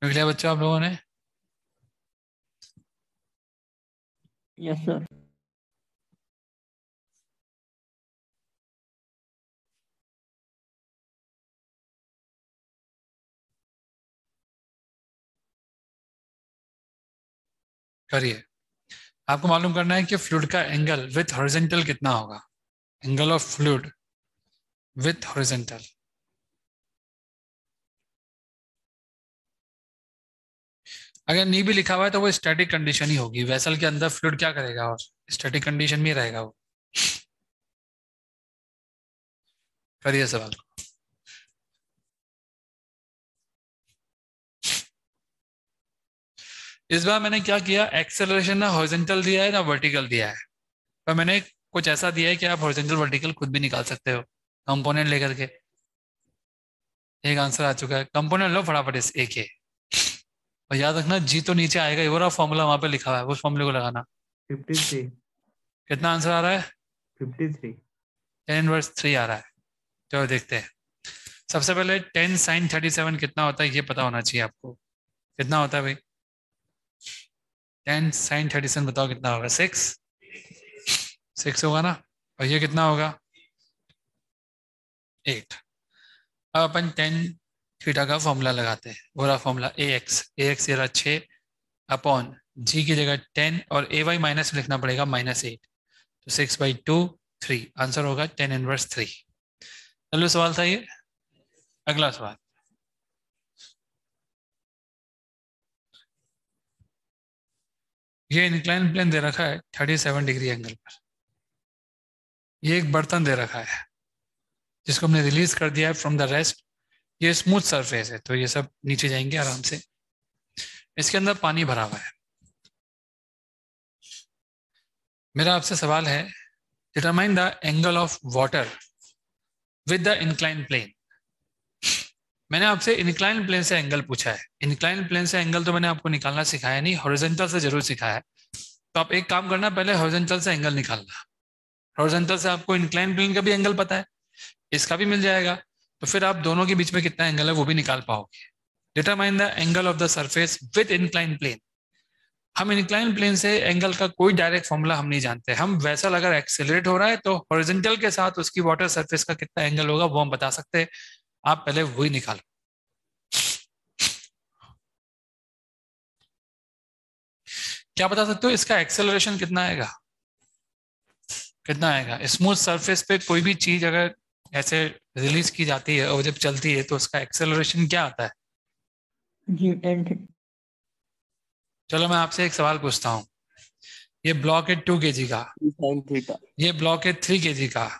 S1: लिख लिया बच्चों आप लोगों ने?
S3: Yes, sir.
S1: करिए। आपको मालूम करना है कि फ्लूइड का एंगल विथ हॉरिजॉन्टल कितना होगा। Angle of fluid with horizontal. अगर नी भी लिखा हुआ है तो वो स्टैटिक कंडीशन ही होगी। वेसल के अंदर फ्लूइड क्या करेगा, और स्टैटिक कंडीशन में ही रहेगा वो। करिए सवाल। इस बार मैंने क्या किया, एक्सेलरेशन ना हॉरिजॉन्टल दिया है ना वर्टिकल दिया है, पर मैंने कुछ ऐसा दिया है कि आप हॉरिजॉन्टल वर्टिकल खुद भी निकाल सकते हो कंपोनेंट लेकर के। एक आंसर आ चुका है, कंपोनेंट लो फटाफट इस एक है। और याद रखना जी तो नीचे आएगा, ये वाला फॉर्मूला वहां पे लिखा हुआ है, उस फॉर्मूले को लगाना।
S3: 53.
S1: कितना आंसर आ रहा है?
S3: 53.
S1: 10/3 आ रहा है। चलो देखते हैं। सबसे पहले 10 sin 37 कितना होता है ये पता होना चाहिए आपको। कितना होता है भाई? 10 sin 37 बताओ कितना होगा? 6 होगा ना। और ये कितना होगा? 8। अब अपन टेन थीटा का फॉर्मूला लगाते हैं। पूरा फॉर्मूला ए एक्स ये रहा 6 अपॉन जी की जगह 10 और ए वाई माइनस लिखना पड़ेगा -8, तो 6/2 3 आंसर होगा 10 इनवर्स 3। चलो सवाल था ये। अगला सवाल। ये इंक्लाइन प्लेन दे रखा है 37 डिग्री एंगल पर। ये एक बर्तन दे रखा है जिसको हमने रिलीज कर दिया है फ्रॉम द रेस्ट। ये स्मूथ सरफेस है तो ये सब नीचे जाएंगे आराम से। इसके अंदर पानी भरा हुआ है। मेरा आपसे सवाल है, determine the angle of water with the incline plane. मैंने आपसे इंक्लाइन प्लेन से एंगल पूछा है। इंक्लाइन प्लेन से एंगल तो मैंने आपको निकालना सिखाया नहीं, हॉरिजॉन्टल से जरूर सिखाया है। तो आप एक काम करना, पहले हॉरिजॉन्टल से एंगल निकालना। हॉरिजॉन्टल से आपको इंक्लाइन प्लेन का भी एंगल पता है, इसका भी मिल जाएगा, तो फिर आप दोनों के बीच में कितना एंगल है वो भी निकाल पाओगे। Determine the angle of the surface with incline plane. हम इंक्लाइन प्लेन से एंगल का कोई डायरेक्ट फॉर्मूला हम नहीं जानते। हम वैसल अगर एक्सेलरेट हो रहा है तो हॉरिजॉन्टल के साथ उसकी वाटर सरफेस का कितना एंगल होगा वो हम बता सकते हैं। आप पहले वही निकालो। क्या बता सकते हो इसका एक्सेलरेशन कितना आएगा? कितना आएगा? स्मूथ सरफेस पे कोई भी चीज अगर ऐसे रिलीज की जाती है और जब चलती है तो उसका एक्सेलरेशन क्या आता है?
S3: G and
S1: चलो मैं आपसे एक सवाल पूछता हूँ। ये ब्लॉक है 2 kg का,
S3: sin theta.
S1: ये ब्लॉक है 3 kg का,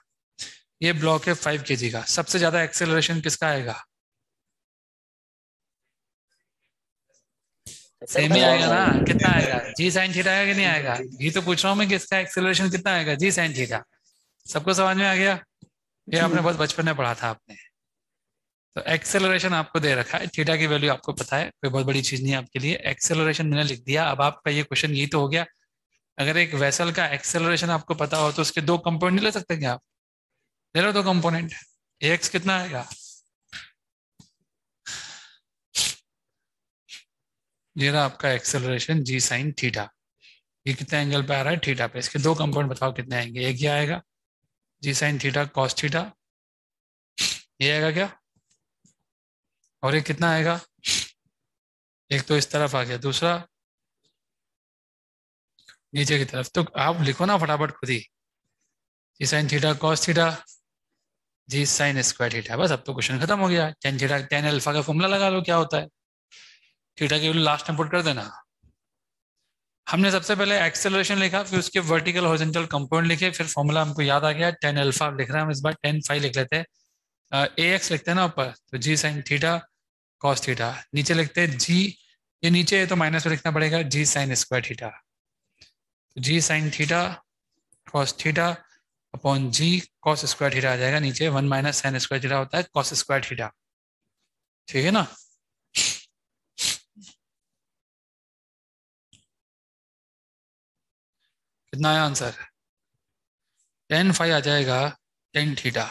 S1: ये ब्लॉक है 5 kg का। सबसे ज्यादा एक्सेलरेशन किसका आएगा? सेम ही आएगा ना। कितना आएगा? जी साइन थीटा आएगा कि नहीं आएगा? ये तो पूछ रहा हूँ मैं कि इसका एक्सेलरेशन कितना आएगा? जी साइन थीटा। सबको समझ में आ गया? ये आपने बहुत बचपन में पढ़ा था आपने। तो एक्सेलरेशन आपको दे रखा है, थीटा की वैल्यू आपको पता है, कोई बहुत बड़ी चीज नहीं है आपके लिए। एक्सेलरेशन मैंने लिख दिया। अब आपका ये क्वेश्चन ये तो हो गया, अगर एक वेसल का एक्सेलरेशन आपको पता हो तो उसके दो कंपोनेंट ले सकते हैं क्या आप? ले लो दो कंपोनेंट। एक्स कितना आएगा? ये रहा आपका एक्सेलरेशन जी साइन थीटा। ये कितने एंगल पे आ रहा है? थीटा पे। इसके दो कंपोनेंट बताओ कितने आएंगे? एक ये आएगा जी साइन थीटा कॉस थीटा, ये आएगा क्या? और एक कितना आएगा? एक तो इस तरफ आ गया, दूसरा नीचे की तरफ। तो आप लिखो ना फटाफट खुद ही, जी साइन थीटा कॉस थीटा जी साइन स्क्वायर थीटा। बस अब तो क्वेश्चन खत्म हो गया। टेन थीटा टेन अल्फा का फॉर्मूला लगा लो क्या होता है। थीटा की वैल्यू लास्ट में पुट कर देना। हमने सबसे पहले एक्सेलरेशन लिखा, फिर उसके वर्टिकल हॉरिजॉन्टल कंपोनेंट लिखे, फिर फॉर्मूला हमको याद आ गया, tan अल्फा लिख रहे हैं हम, इस बार tan फाई लिख लेते हैं। ax लिखते हैं ना ऊपर, तो g sin theta cos theta, नीचे लिखते हैं g, ये नीचे है तो माइनस में लिखना पड़ेगा, g sin square theta, g sin theta cos theta upon g cos square theta आ जाएगा नीचे, 1 माइनस sin स्क्वायर थीटा होता है cos स्क्वायर थीटा, ठीक है ना। कितना आया आंसर? tan फाई आ जाएगा tan theta,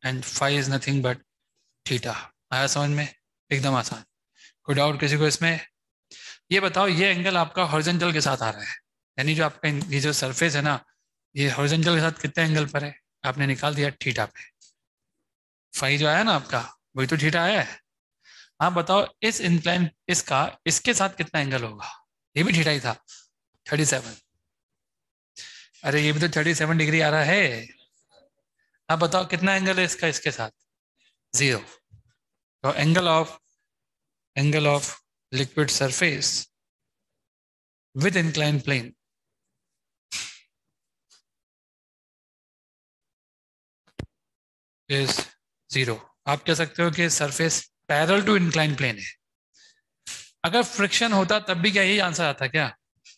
S1: and phi is nothing but theta. आया समझ में? एकदम आसान। कोई डाउट किसी को इसमें? ये बताओ, ये एंगल आपका हॉरिजॉन्टल के साथ आ रहा है, यानी जो आपका ये जो सरफेस है ना, ये हॉरिजॉन्टल के साथ कितने एंगल पर है? आपने निकाल दिया थीटा पे, फाई जो आया ना आपका वही तो थीटा आया है। आप बताओ इस इंक्लाइन इसका इसके साथ कितना एंगल होगा? ये भी थीटा ही था, 37। अरे ये भी तो 37 डिग्री आ रहा है। आप बताओ कितना एंगल है इसका इसके साथ? 0। तो angle of liquid surface with incline plane is 0। आप कह सकते हो कि surface parallel to incline plane है। अगर फ्रिक्शन होता तब भी क्या यही आंसर आता क्या?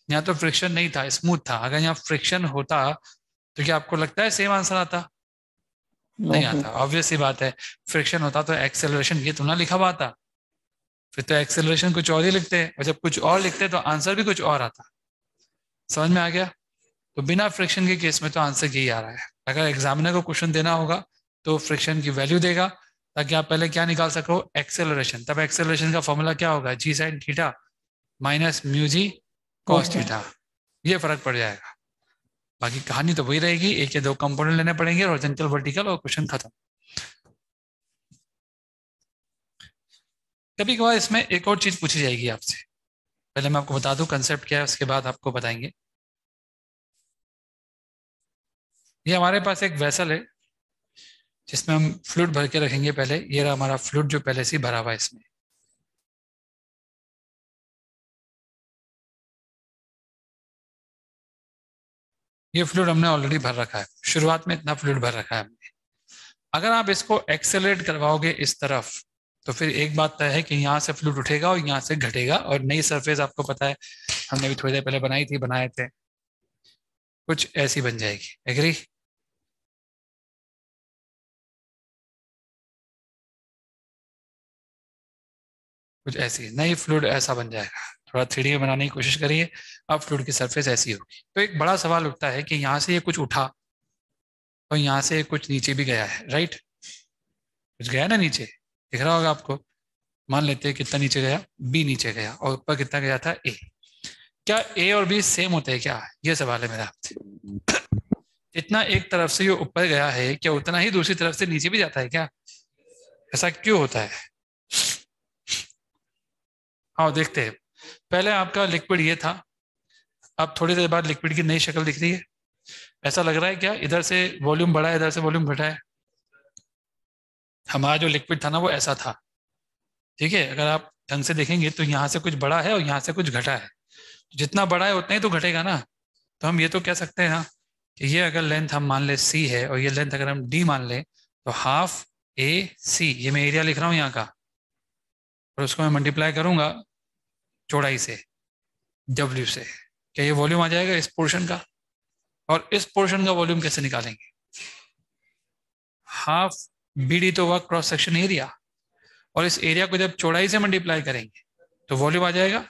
S1: यहाँ तो फ्रिक्शन नहीं था, स्मूथ था। अगर यहाँ फ्रिक्शन होता तो क्या आपको लगता है सेम आंसर आता? नहीं आता, ऑब्वियस सी बात है। फ्रिक्शन होता तो एक्सेलरेशन ये तो ना लिखा हुआ आता, फिर तो एक्सेलरेशन कुछ और ही लिखते हैं, और जब कुछ और लिखते तो आंसर भी कुछ और आता। समझ में आ गया? तो बिना फ्रिक्शन के केस में तो आंसर यही आ रहा है। अगर एग्जामिनर को क्वेश्चन देना होगा तो फ्रिक्शन की वैल्यू देगा, ताकि आप पहले क्या निकाल सको? एक्सेलरेशन। तब एक्सेलरेशन का फॉर्मूला क्या होगा? जी sine theta minus mu G cos theta, ये फर्क पड़ जाएगा। बाकी कहानी तो वही रहेगी, एक या दो कंपोनेंट लेने पड़ेंगे, हॉरिजॉन्टल वर्टिकल, और क्वेश्चन खत्म। कभी कभार इसमें एक और चीज पूछी जाएगी आपसे, पहले मैं आपको बता दूं कंसेप्ट क्या है, उसके बाद आपको बताएंगे। ये हमारे पास एक वेसल है जिसमें हम फ्लूइड भर के रखेंगे। पहले ये रहा हमारा फ्लूइड जो पहले से भरा हुआ है इसमें। ये फ्लूइड हमने ऑलरेडी भर रखा है, शुरुआत में इतना फ्लूइड भर रखा है हमने। अगर आप इसको एक्सेलरेट करवाओगे इस तरफ, तो फिर एक बात तय है कि यहाँ से फ्लूइड उठेगा और यहाँ से घटेगा, और नई सरफेस आपको पता है हमने भी थोड़ी देर पहले बनाए थे, कुछ ऐसी बन जाएगी। एग्री? कुछ ऐसी नई फ्लूइड ऐसा बन जाएगा। थोड़ा 3D में बनाने की कोशिश करिए, अब फ्लूइड की सरफेस ऐसी होगी। तो एक बड़ा सवाल उठता है कि यहाँ से ये कुछ उठा और यहाँ से कुछ नीचे भी गया है, राइट? कुछ गया ना नीचे, दिख रहा होगा आपको। मान लेते हैं कितना नीचे गया? B नीचे गया, और ऊपर कितना गया था? A। क्या A और B सेम होते हैं क्या? ये सवाल है मेरा आपसे। जितना एक तरफ से ये ऊपर गया है, क्या उतना ही दूसरी तरफ से नीचे भी जाता है क्या? ऐसा क्यों होता है? हाँ देखते हैं। पहले आपका लिक्विड ये था, अब थोड़ी देर बाद लिक्विड की नई शक्ल दिख रही है। ऐसा लग रहा है क्या इधर से वॉल्यूम बढ़ा है, इधर से वॉल्यूम घटा है? हमारा जो लिक्विड था ना वो ऐसा था, ठीक है। अगर आप ढंग से देखेंगे तो यहाँ से कुछ बढ़ा है और यहाँ से कुछ घटा है। जितना बड़ा है उतना ही तो घटेगा ना। तो हम ये तो कह सकते हैं ना कि ये अगर लेंथ हम मान ले C है, और ये लेंथ अगर हम D मान ले, तो हाफ AC, ये मैं एरिया लिख रहा हूँ यहाँ का, और उसको मैं मल्टीप्लाई करूंगा चौड़ाई से, W से। क्या ये वॉल्यूम आ जाएगा इस पोर्शन का? और इस पोर्शन का वॉल्यूम कैसे निकालेंगे? हाफ BD तो हुआ क्रॉस सेक्शन एरिया, और इस एरिया को जब चौड़ाई से मल्टीप्लाई करेंगे तो वॉल्यूम आ जाएगा।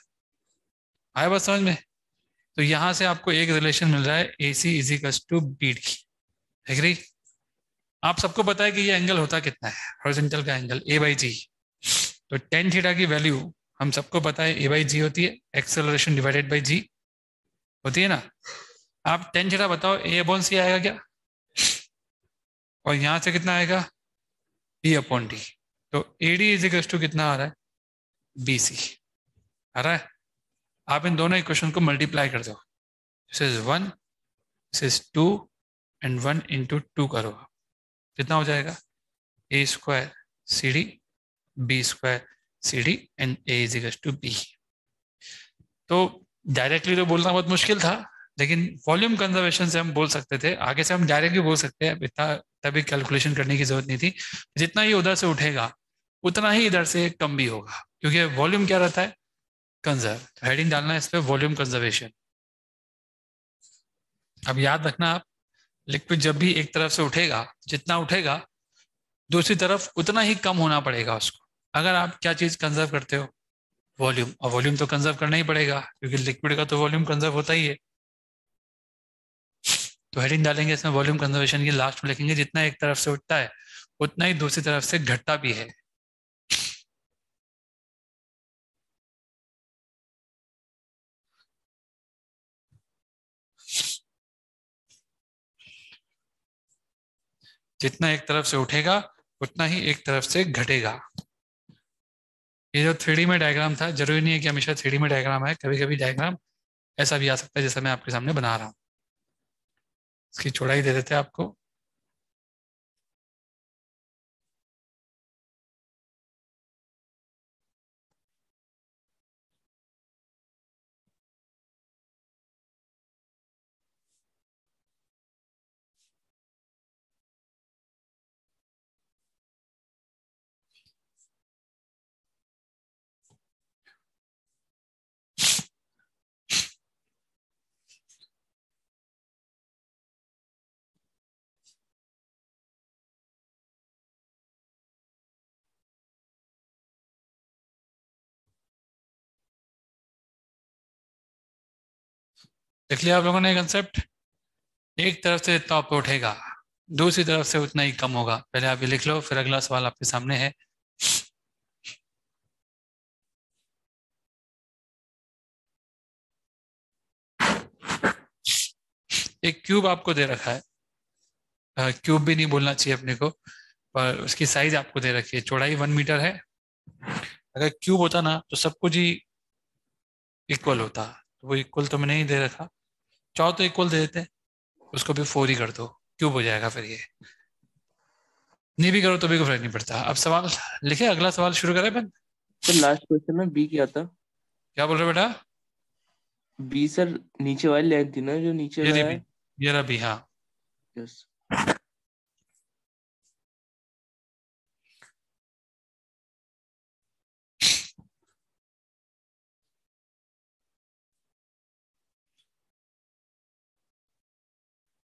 S1: आया बात समझ में? तो यहां से आपको एक रिलेशन मिल रहा है, AC is to BD। Agree? आप सबको पता है कि ये एंगल होता कितना है, हॉरिजॉन्टल का एंगल A/G। तो tan थीटा की वैल्यू हम सबको पता है A/G होती है, एक्सेलरेशन डिवाइडेड बाई G होती है ना। आप tan थीटा बताओ, A/C आएगा क्या? और यहां से कितना आएगा? B/D। तो AD इज टू कितना आ रहा है? BC आ रहा है। आप इन दोनों इक्वेशन को मल्टीप्लाई कर दो, this is 1, this is 2, and 1 into 2 करो, कितना हो जाएगा? A² CD B² C D and A is equal to B. तो डायरेक्टली तो बोलना बहुत मुश्किल था, लेकिन वॉल्यूम कंजर्वेशन से हम बोल सकते थे। आगे से हम डायरेक्टली बोल सकते हैं, इतना तभी कैलकुलेशन करने की जरूरत नहीं थी। जितना ही उधर से उठेगा उतना ही इधर से कम भी होगा, क्योंकि वॉल्यूम क्या रहता है, कंजर्व। तो हेडिंग डालना है इस पे वॉल्यूम कंजर्वेशन। अब याद रखना आप, लिक्विड जब भी एक तरफ से उठेगा, जितना उठेगा दूसरी तरफ उतना ही कम होना पड़ेगा उसको। अगर आप क्या चीज कंजर्व करते हो, वॉल्यूम, और वॉल्यूम तो कंजर्व करना ही पड़ेगा, क्योंकि लिक्विड का तो वॉल्यूम कंजर्व होता ही है। तो हेडिंग डालेंगे इसमें वॉल्यूम कंजर्वेशन की, लास्ट में लिखेंगे जितना एक तरफ से उठता है उतना ही दूसरी तरफ से घटता भी है। जितना एक तरफ से उठेगा उतना ही एक तरफ से घटेगा। ये जो 3D में डायग्राम था, जरूरी नहीं है कि हमेशा 3D में डायग्राम है, कभी कभी डायग्राम ऐसा भी आ सकता है जैसा मैं आपके सामने बना रहा हूँ। इसकी चौड़ाई दे देते हैं आपको। देख लिया आप लोगों ने कंसेप्ट। एक तरफ से जितना ऊपर उठेगा दूसरी तरफ से उतना ही कम होगा। पहले आप ये लिख लो, फिर अगला सवाल आपके सामने है। एक क्यूब आपको दे रखा है, क्यूब भी नहीं बोलना चाहिए अपने को, पर उसकी साइज आपको दे रखी है, चौड़ाई 1 मीटर है। अगर क्यूब होता ना तो सब कुछ ही इक्वल होता, तो वो इक्वल तो मैंने नहीं दे रखा। चाहो तो इक्वल दे देते, उसको भी 4 ही कर दो, क्यूब हो जाएगा। फिर ये नहीं भी करो तो भी कोई फर्क नहीं पड़ता। अब सवाल लिखे, अगला सवाल शुरू करें अपन।
S3: सर लास्ट क्वेश्चन में बी क्या था?
S1: क्या बोल रहे हो बेटा?
S3: बी सर नीचे वाली लाइन थी ना जो नीचे
S1: ये
S3: का
S1: रही
S3: है।
S1: भी, ये रहा भी, हाँ।
S3: यस।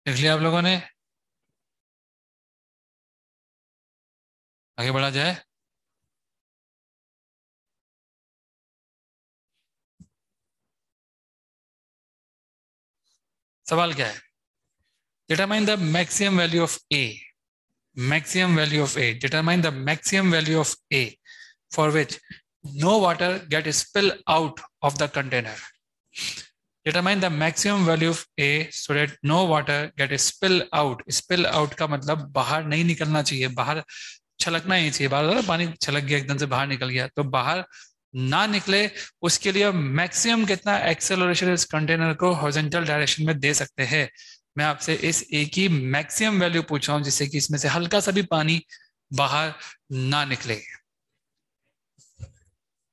S1: लिख लिया आप लोगों ने? आगे बढ़ा जाए। सवाल क्या है? Determine the maximum value of A, maximum value of A, determine the maximum value of A for which no water get spill out of the container. Determine the maximum value of A so that no water get spill out. Spill out का मतलब बाहर नहीं निकलना चाहिए, बाहर छलकना ही चाहिए। बाहर पानी छलक गया, एकदम से बाहर निकल गया, तो बाहर ना निकले उसके लिए मैक्सिमम कितना एक्सेलरेशन इस कंटेनर को हॉरिजॉन्टल डायरेक्शन में दे सकते हैं। मैं आपसे इस ए की मैक्सिमम वैल्यू पूछ रहा हूं, जिससे कि इसमें से हल्का सा भी पानी बाहर ना निकले।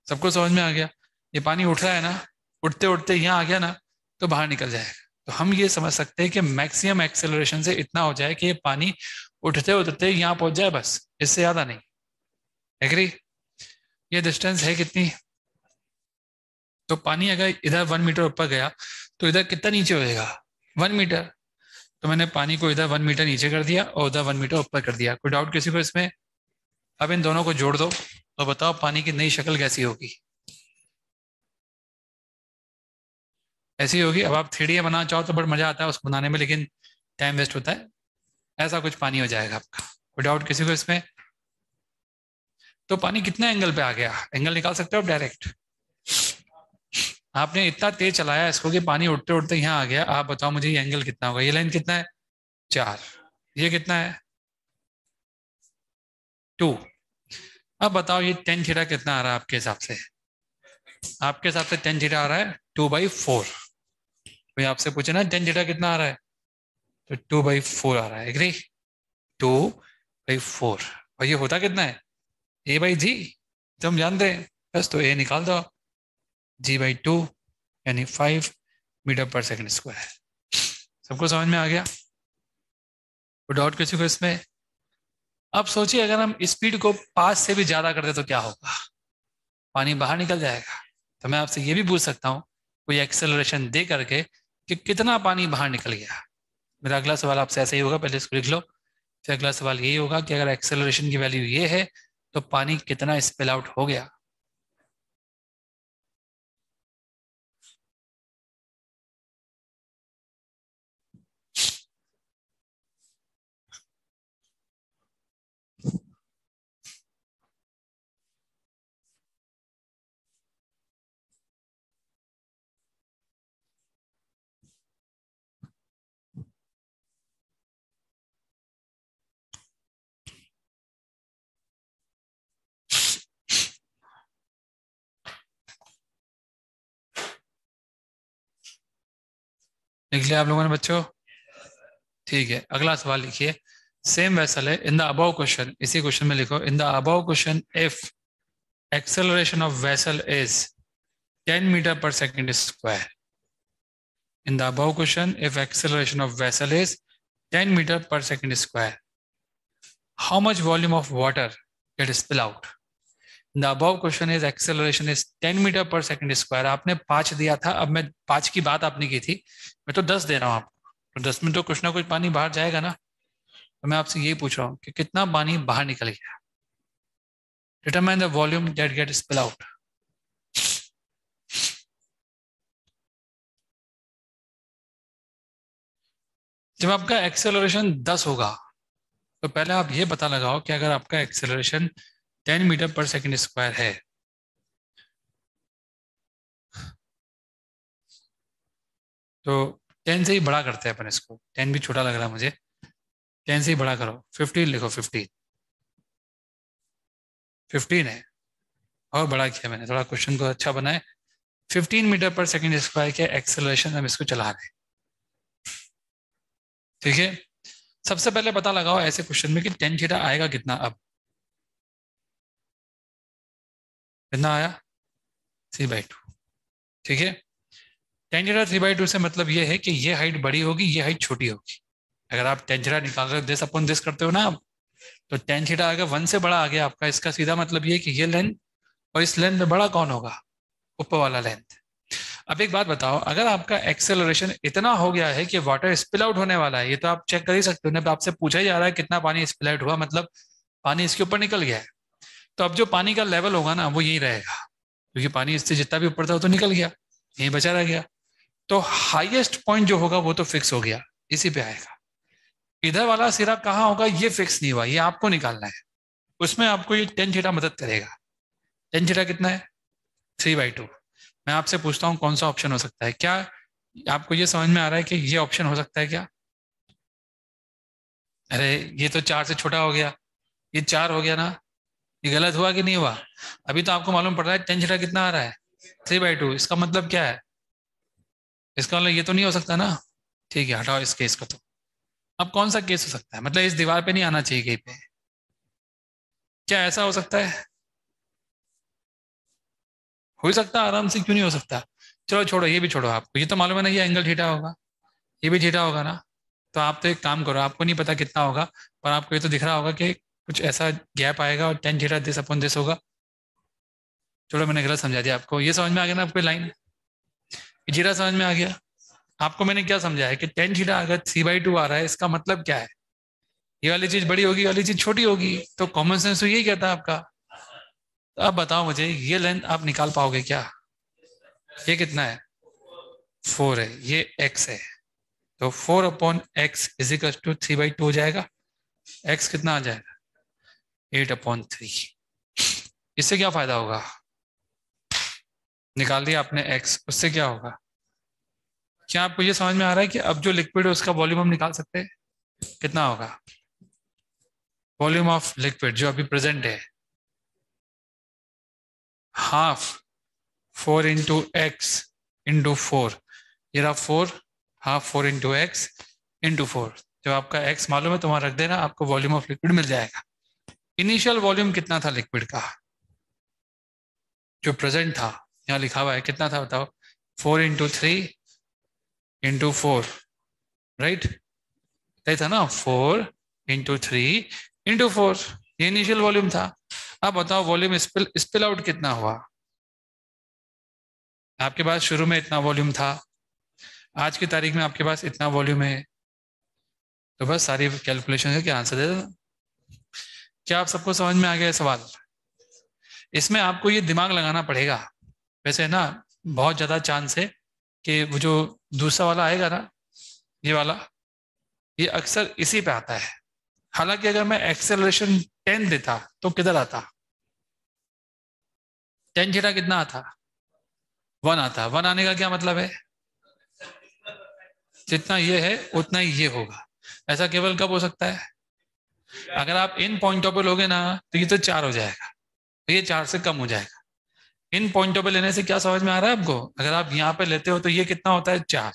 S1: सबको समझ में आ गया? ये पानी उठ रहा है ना, उठते उठते यहाँ आ गया ना तो बाहर निकल जाएगा। तो हम ये समझ सकते हैं कि मैक्सिमम एक्सेलरेशन से इतना हो जाए कि ये पानी उठते उठते यहाँ पहुंच जाए, बस, इससे ज्यादा नहीं। एग्री? ये डिस्टेंस है कितनी? तो पानी अगर इधर 1 मीटर ऊपर गया तो इधर कितना नीचे हो जाएगा? 1 मीटर। तो मैंने पानी को इधर 1 मीटर नीचे कर दिया और उधर 1 मीटर ऊपर कर दिया। कोई डाउट किसी को इसमें? अब इन दोनों को जोड़ दो तो बताओ पानी की नई शक्ल कैसी होगी? ऐसी होगी। अब आप 3D बनाना चाहो तो बड़ा मजा आता है उसको बनाने में, लेकिन टाइम वेस्ट होता है। ऐसा कुछ पानी हो जाएगा आपका। कोई डाउट किसी को इसमें? तो पानी कितने एंगल पे आ गया? एंगल निकाल सकते हो आप डायरेक्ट। आपने इतना तेज चलाया इसको कि पानी उठते उठते यहाँ आ गया। आप बताओ मुझे ये एंगल कितना होगा? ये लाइन कितना है? 4। ये कितना है? 2। अब बताओ ये tan थीटा कितना आ रहा है आपके हिसाब से? आपके हिसाब से tan थीटा आ रहा है 2/4। कोई आपसे पूछे ना tan थीटा कितना आ रहा है, तो 2/4 आ रहा है। एग्री? 2/4। और ये होता कितना है? A/g। तो हम जानते हैं बस, तो ए निकाल दो, g/2 यानी 5 मीटर पर सेकंड स्क्वायर। सबको समझ में आ गया? तो डाउट किसी को इसमें? अब सोचिए अगर हम स्पीड को 5 से भी ज्यादा कर दे तो क्या होगा? पानी बाहर निकल जाएगा। तो मैं आपसे ये भी पूछ सकता हूँ कोई एक्सेलरेशन दे करके कि कितना पानी बाहर निकल गया। मेरा अगला सवाल आपसे ऐसा ही होगा, पहले इसको लिख लो। फिर अगला सवाल यही होगा कि अगर एक्सेलरेशन की वैल्यू ये है तो पानी कितना स्पिल आउट हो गया। लिख लिया आप लोगों ने बच्चों? ठीक है, अगला सवाल लिखिए। सेम वेसल है इन द अबव क्वेश्चन, इसी क्वेश्चन में लिखो in the above question if acceleration of vessel is 10 meter per second square. In the above question, if acceleration of vessel is 10 meter per second square, how much volume of water get spill out? In the above question is acceleration is 10 meter per second square. आपने 5 दिया था, अब मैं 5 की बात आपने की थी, मैं तो 10 दे रहा हूँ आपको। तो 10 में तो कुछ ना कुछ पानी बाहर जाएगा ना। तो मैं आपसे यही पूछ रहा हूँ कि कितना पानी बाहर निकल गया। Determine the volume that get spill out. जब आपका एक्सेलरेशन 10 होगा तो पहले आप ये पता लगाओ कि अगर आपका एक्सेलरेशन 10 मीटर पर सेकंड स्क्वायर है तो 10 से ही बड़ा करते हैं अपन इसको। 10 भी छोटा लग रहा है मुझे, 10 से ही बड़ा करो। 15 लिखो, 15 है, और बड़ा किया मैंने, थोड़ा क्वेश्चन को अच्छा बनाए। 15 मीटर पर सेकंड स्क्वायर के एक्सेलरेशन हम इसको चला रहे हैं, ठीक है। सबसे पहले पता लगाओ ऐसे क्वेश्चन में कि टेन थीटा आएगा कितना। अब कितना आया? 3/2, ठीक है। टेन थीटा 3/2 से मतलब ये है कि ये हाइट बड़ी होगी, ये हाइट छोटी होगी। अगर आप टेन थीटा निकाल रहे हो दिस अपॉन दिस करते हो ना आप, तो टेन थीटा अगर 1 से बड़ा आ गया आपका, इसका सीधा मतलब ये कि ये लेंथ और इस लेंथ में बड़ा कौन होगा? ऊपर वाला लेंथ। अब एक बात बताओ, अगर आपका एक्सेलरेशन इतना हो गया है कि वाटर स्पिल आउट होने वाला है, ये तो आप चेक कर ही सकते हो ना, आपसे पूछा ही जा रहा है कितना पानी स्पिल आउट हुआ, मतलब पानी इसके ऊपर निकल गया है। तो अब जो पानी का लेवल होगा ना वो यही रहेगा, क्योंकि पानी इससे जितना भी ऊपर था वो तो निकल गया, यही बचा रह गया। तो हाईएस्ट पॉइंट जो होगा वो तो फिक्स हो गया, इसी पे आएगा। इधर वाला सिरा कहाँ होगा ये फिक्स नहीं हुआ, ये आपको निकालना है। उसमें आपको ये टेन थीटा मदद करेगा। टेन थीटा कितना है? 3/2। मैं आपसे पूछता हूँ कौन सा ऑप्शन हो सकता है? क्या आपको ये समझ में आ रहा है कि ये ऑप्शन हो सकता है क्या? अरे ये तो 4 से छोटा हो गया, ये 4 हो गया ना, ये गलत हुआ कि नहीं हुआ? अभी तो आपको मालूम पड़ रहा है टेन थीटा कितना आ रहा है? 3/2। इसका मतलब क्या है? इसका मतलब ये तो नहीं हो सकता ना। ठीक है, हटाओ इस केस को। तो अब कौन सा केस हो सकता है? मतलब इस दीवार पे नहीं आना चाहिए कहीं पे। क्या ऐसा हो सकता है? हो सकता है आराम से, क्यों नहीं हो सकता? चलो छोड़ो, ये भी छोड़ो। आपको ये तो मालूम है ना ये एंगल थीटा होगा, ये भी थीटा होगा ना। तो आप तो एक काम करो, आपको नहीं पता कितना होगा, पर आपको ये तो दिख रहा होगा कि कुछ ऐसा गैप आएगा और tan theta this upon this होगा। चलो मैंने गलत समझा दिया आपको। ये समझ में आ गया ना आपको लाइन? जीरा समझ में आ गया? आपको मैंने क्या समझाया कि टेन थीटा अगर 3/2 आ रहा है, इसका मतलब क्या है? ये वाली चीज बड़ी होगी, ये वाली चीज छोटी होगी। तो कॉमन सेंस तो यही कहता है आपका। तो अब बताओ मुझे, ये लेंथ आप निकाल पाओगे क्या? ये कितना है? 4 है, ये x है, तो 4/x इज इक्वल टू 3/2 हो जाएगा। x कितना आ जाएगा? 8/3। इससे क्या फायदा होगा? निकाल दिया आपने x, उससे क्या होगा? क्या आपको ये समझ में आ रहा है कि अब जो लिक्विड है उसका वॉल्यूम हम निकाल सकते हैं? कितना होगा वॉल्यूम ऑफ लिक्विड जो अभी प्रेजेंट है? हाफ 4 इंटू एक्स इंटू 4, ये रहा 4, हाफ 4 इंटू एक्स इंटू 4। जब आपका x मालूम है तो वहां रख देना, आपको वॉल्यूम ऑफ लिक्विड मिल जाएगा। इनिशियल वॉल्यूम कितना था लिक्विड का? जो प्रेजेंट था, यहाँ लिखा हुआ है कितना था बताओ, 4 × 3 × 4, राइट, सही था ना, 4 × 3 × 4, ये इनिशियल वॉल्यूम था। अब बताओ वॉल्यूम स्पिल आउट कितना हुआ। आपके पास शुरू में इतना वॉल्यूम था, आज की तारीख में आपके पास इतना वॉल्यूम है, तो बस सारी कैलकुलेशन है, क्या आंसर दे देना। क्या आप सबको समझ में आ गया सवाल? इसमें आपको ये दिमाग लगाना पड़ेगा। वैसे ना बहुत ज़्यादा चांस है कि वो जो दूसरा वाला आएगा ना, ये वाला, ये अक्सर इसी पे आता है। हालांकि अगर मैं एक्सेलरेशन 10 देता तो किधर आता, tan थीटा कितना आता, 1 आता। 1 आने का क्या मतलब है, जितना ये है उतना ही ये होगा। ऐसा केवल कब हो सकता है, अगर आप इन पॉइंटों पे लोगे ना तो ये तो 4 हो जाएगा, तो ये 4 से कम हो जाएगा। इन पॉइंटों पे लेने से क्या समझ में आ रहा है आपको, अगर आप यहाँ पे लेते हो तो ये कितना होता है 4,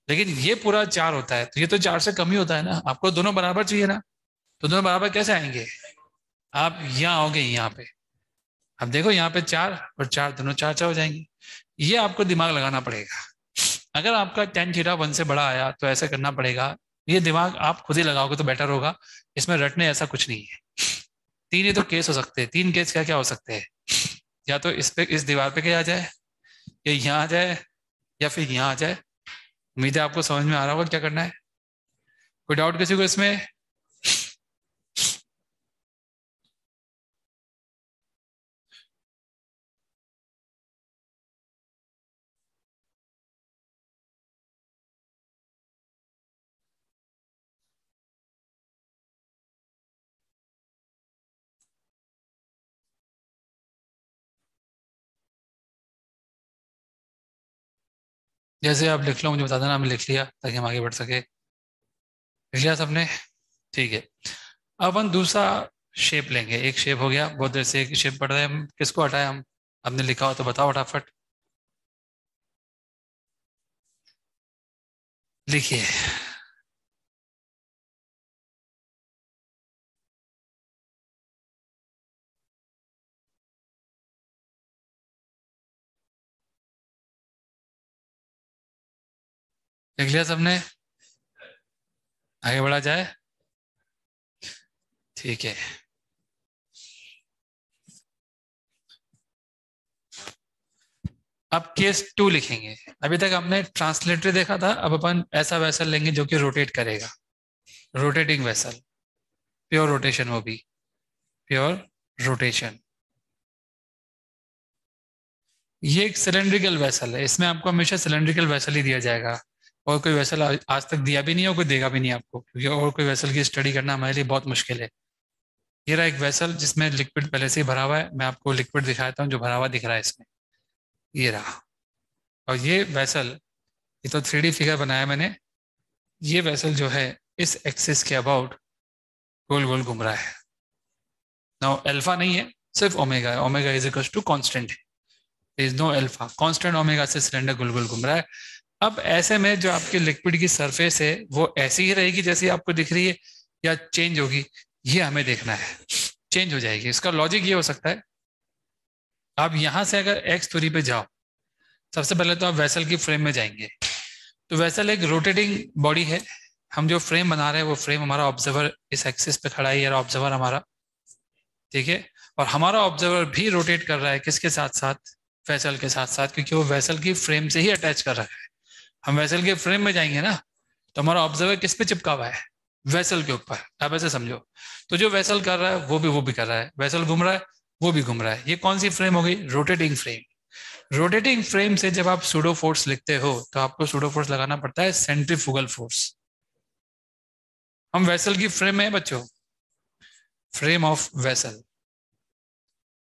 S1: लेकिन ये पूरा 4 होता है, तो ये तो 4 से कम ही होता है ना। आपको दोनों बराबर चाहिए ना, तो दोनों बराबर कैसे आएंगे, आप यहाँ आओगे यहाँ पे, अब देखो यहाँ पे 4 और 4 दोनों 4 हो जाएंगे। ये आपको दिमाग लगाना पड़ेगा। अगर आपका tan थीटा 1 से बड़ा आया तो ऐसा करना पड़ेगा, ये दिमाग आप खुद ही लगाओगे तो बेटर होगा। इसमें रटने ऐसा कुछ नहीं है। 3 ही तो केस हो सकते हैं। 3 केस क्या क्या हो सकते हैं, या तो इस पे, इस दीवार पे क्या आ जाए, या यहाँ आ जाए, या फिर यहाँ आ जाए। उम्मीद है आपको समझ में आ रहा होगा क्या करना है। कोई डाउट किसी को इसमें? जैसे आप लिख लो, मुझे बता देना, मैं लिख लिया ताकि हम आगे बढ़ सके। लिख लिया सबने? ठीक है। अब हम दूसरा शेप लेंगे। एक शेप हो गया, बहुत देर से एक शेप पढ़ रहे हैं हम, किसको हटाए हम, आपने लिखा हो तो बताओ फटाफट, लिखिए। लिख लिया सबने? आगे बढ़ा जाए? ठीक है। अब केस 2 लिखेंगे। अभी तक हमने ट्रांसलेटरी देखा था, अब अपन ऐसा वेसल लेंगे जो कि रोटेट करेगा, रोटेटिंग वेसल, प्योर रोटेशन, वो भी प्योर रोटेशन। ये एक सिलेंड्रिकल वेसल है, इसमें आपको हमेशा सिलेंड्रिकल वेसल ही दिया जाएगा, और कोई वेसल आज तक दिया भी नहीं है, कोई देगा भी नहीं आपको, क्योंकि और कोई वेसल की स्टडी करना हमारे लिए बहुत मुश्किल है। ये रहा एक वेसल जिसमें लिक्विड पहले से ही भरा हुआ है। मैं आपको लिक्विड दिखाता हूँ जो भरा हुआ दिख रहा है इसमें, ये रहा। और ये वेसल, ये तो 3D फिगर बनाया मैंने। ये वेसल जो है इस एक्सिस के अबाउट गोल गोल घूम रहा है। नाउ अल्फा नहीं है, सिर्फ ओमेगा है। Omega is equal to constant है, is no alpha, constant omega से सिलेंडर गोल गोल घूम रहा है। अब ऐसे में जो आपकी लिक्विड की सरफेस है वो ऐसी ही रहेगी जैसी आपको दिख रही है, या चेंज होगी, ये हमें देखना है। चेंज हो जाएगी। इसका लॉजिक ये हो सकता है, आप यहां से अगर एक्स दूरी पे जाओ, सबसे पहले तो आप वेसल की फ्रेम में जाएंगे। तो वेसल एक रोटेटिंग बॉडी है। हम जो फ्रेम बना रहे हैं वो फ्रेम हमारा ऑब्जर्वर इस एक्सिस पे खड़ा है, यार ऑब्जर्वर हमारा, ठीक है। और हमारा ऑब्जर्वर भी रोटेट कर रहा है, किसके साथ साथ, वेसल के साथ साथ, क्योंकि वो वेसल की फ्रेम से ही अटैच कर रखा है। हम वेसल के फ्रेम में जाएंगे ना, तो हमारा ऑब्जर्वर किस पे चिपका हुआ है, वेसल के ऊपर। आप ऐसे समझो, तो जो वेसल कर रहा है वो भी कर रहा है, वेसल घूम रहा है वो भी घूम रहा है। ये कौन सी फ्रेम हो गई, रोटेटिंग फ्रेम। रोटेटिंग फ्रेम से जब आप सूडो फोर्स लिखते हो तो आपको सूडो फोर्स लगाना पड़ता है सेंट्रीफ्यूगल फोर्स। हम वेसल की फ्रेम में है बच्चों, फ्रेम ऑफ वेसल,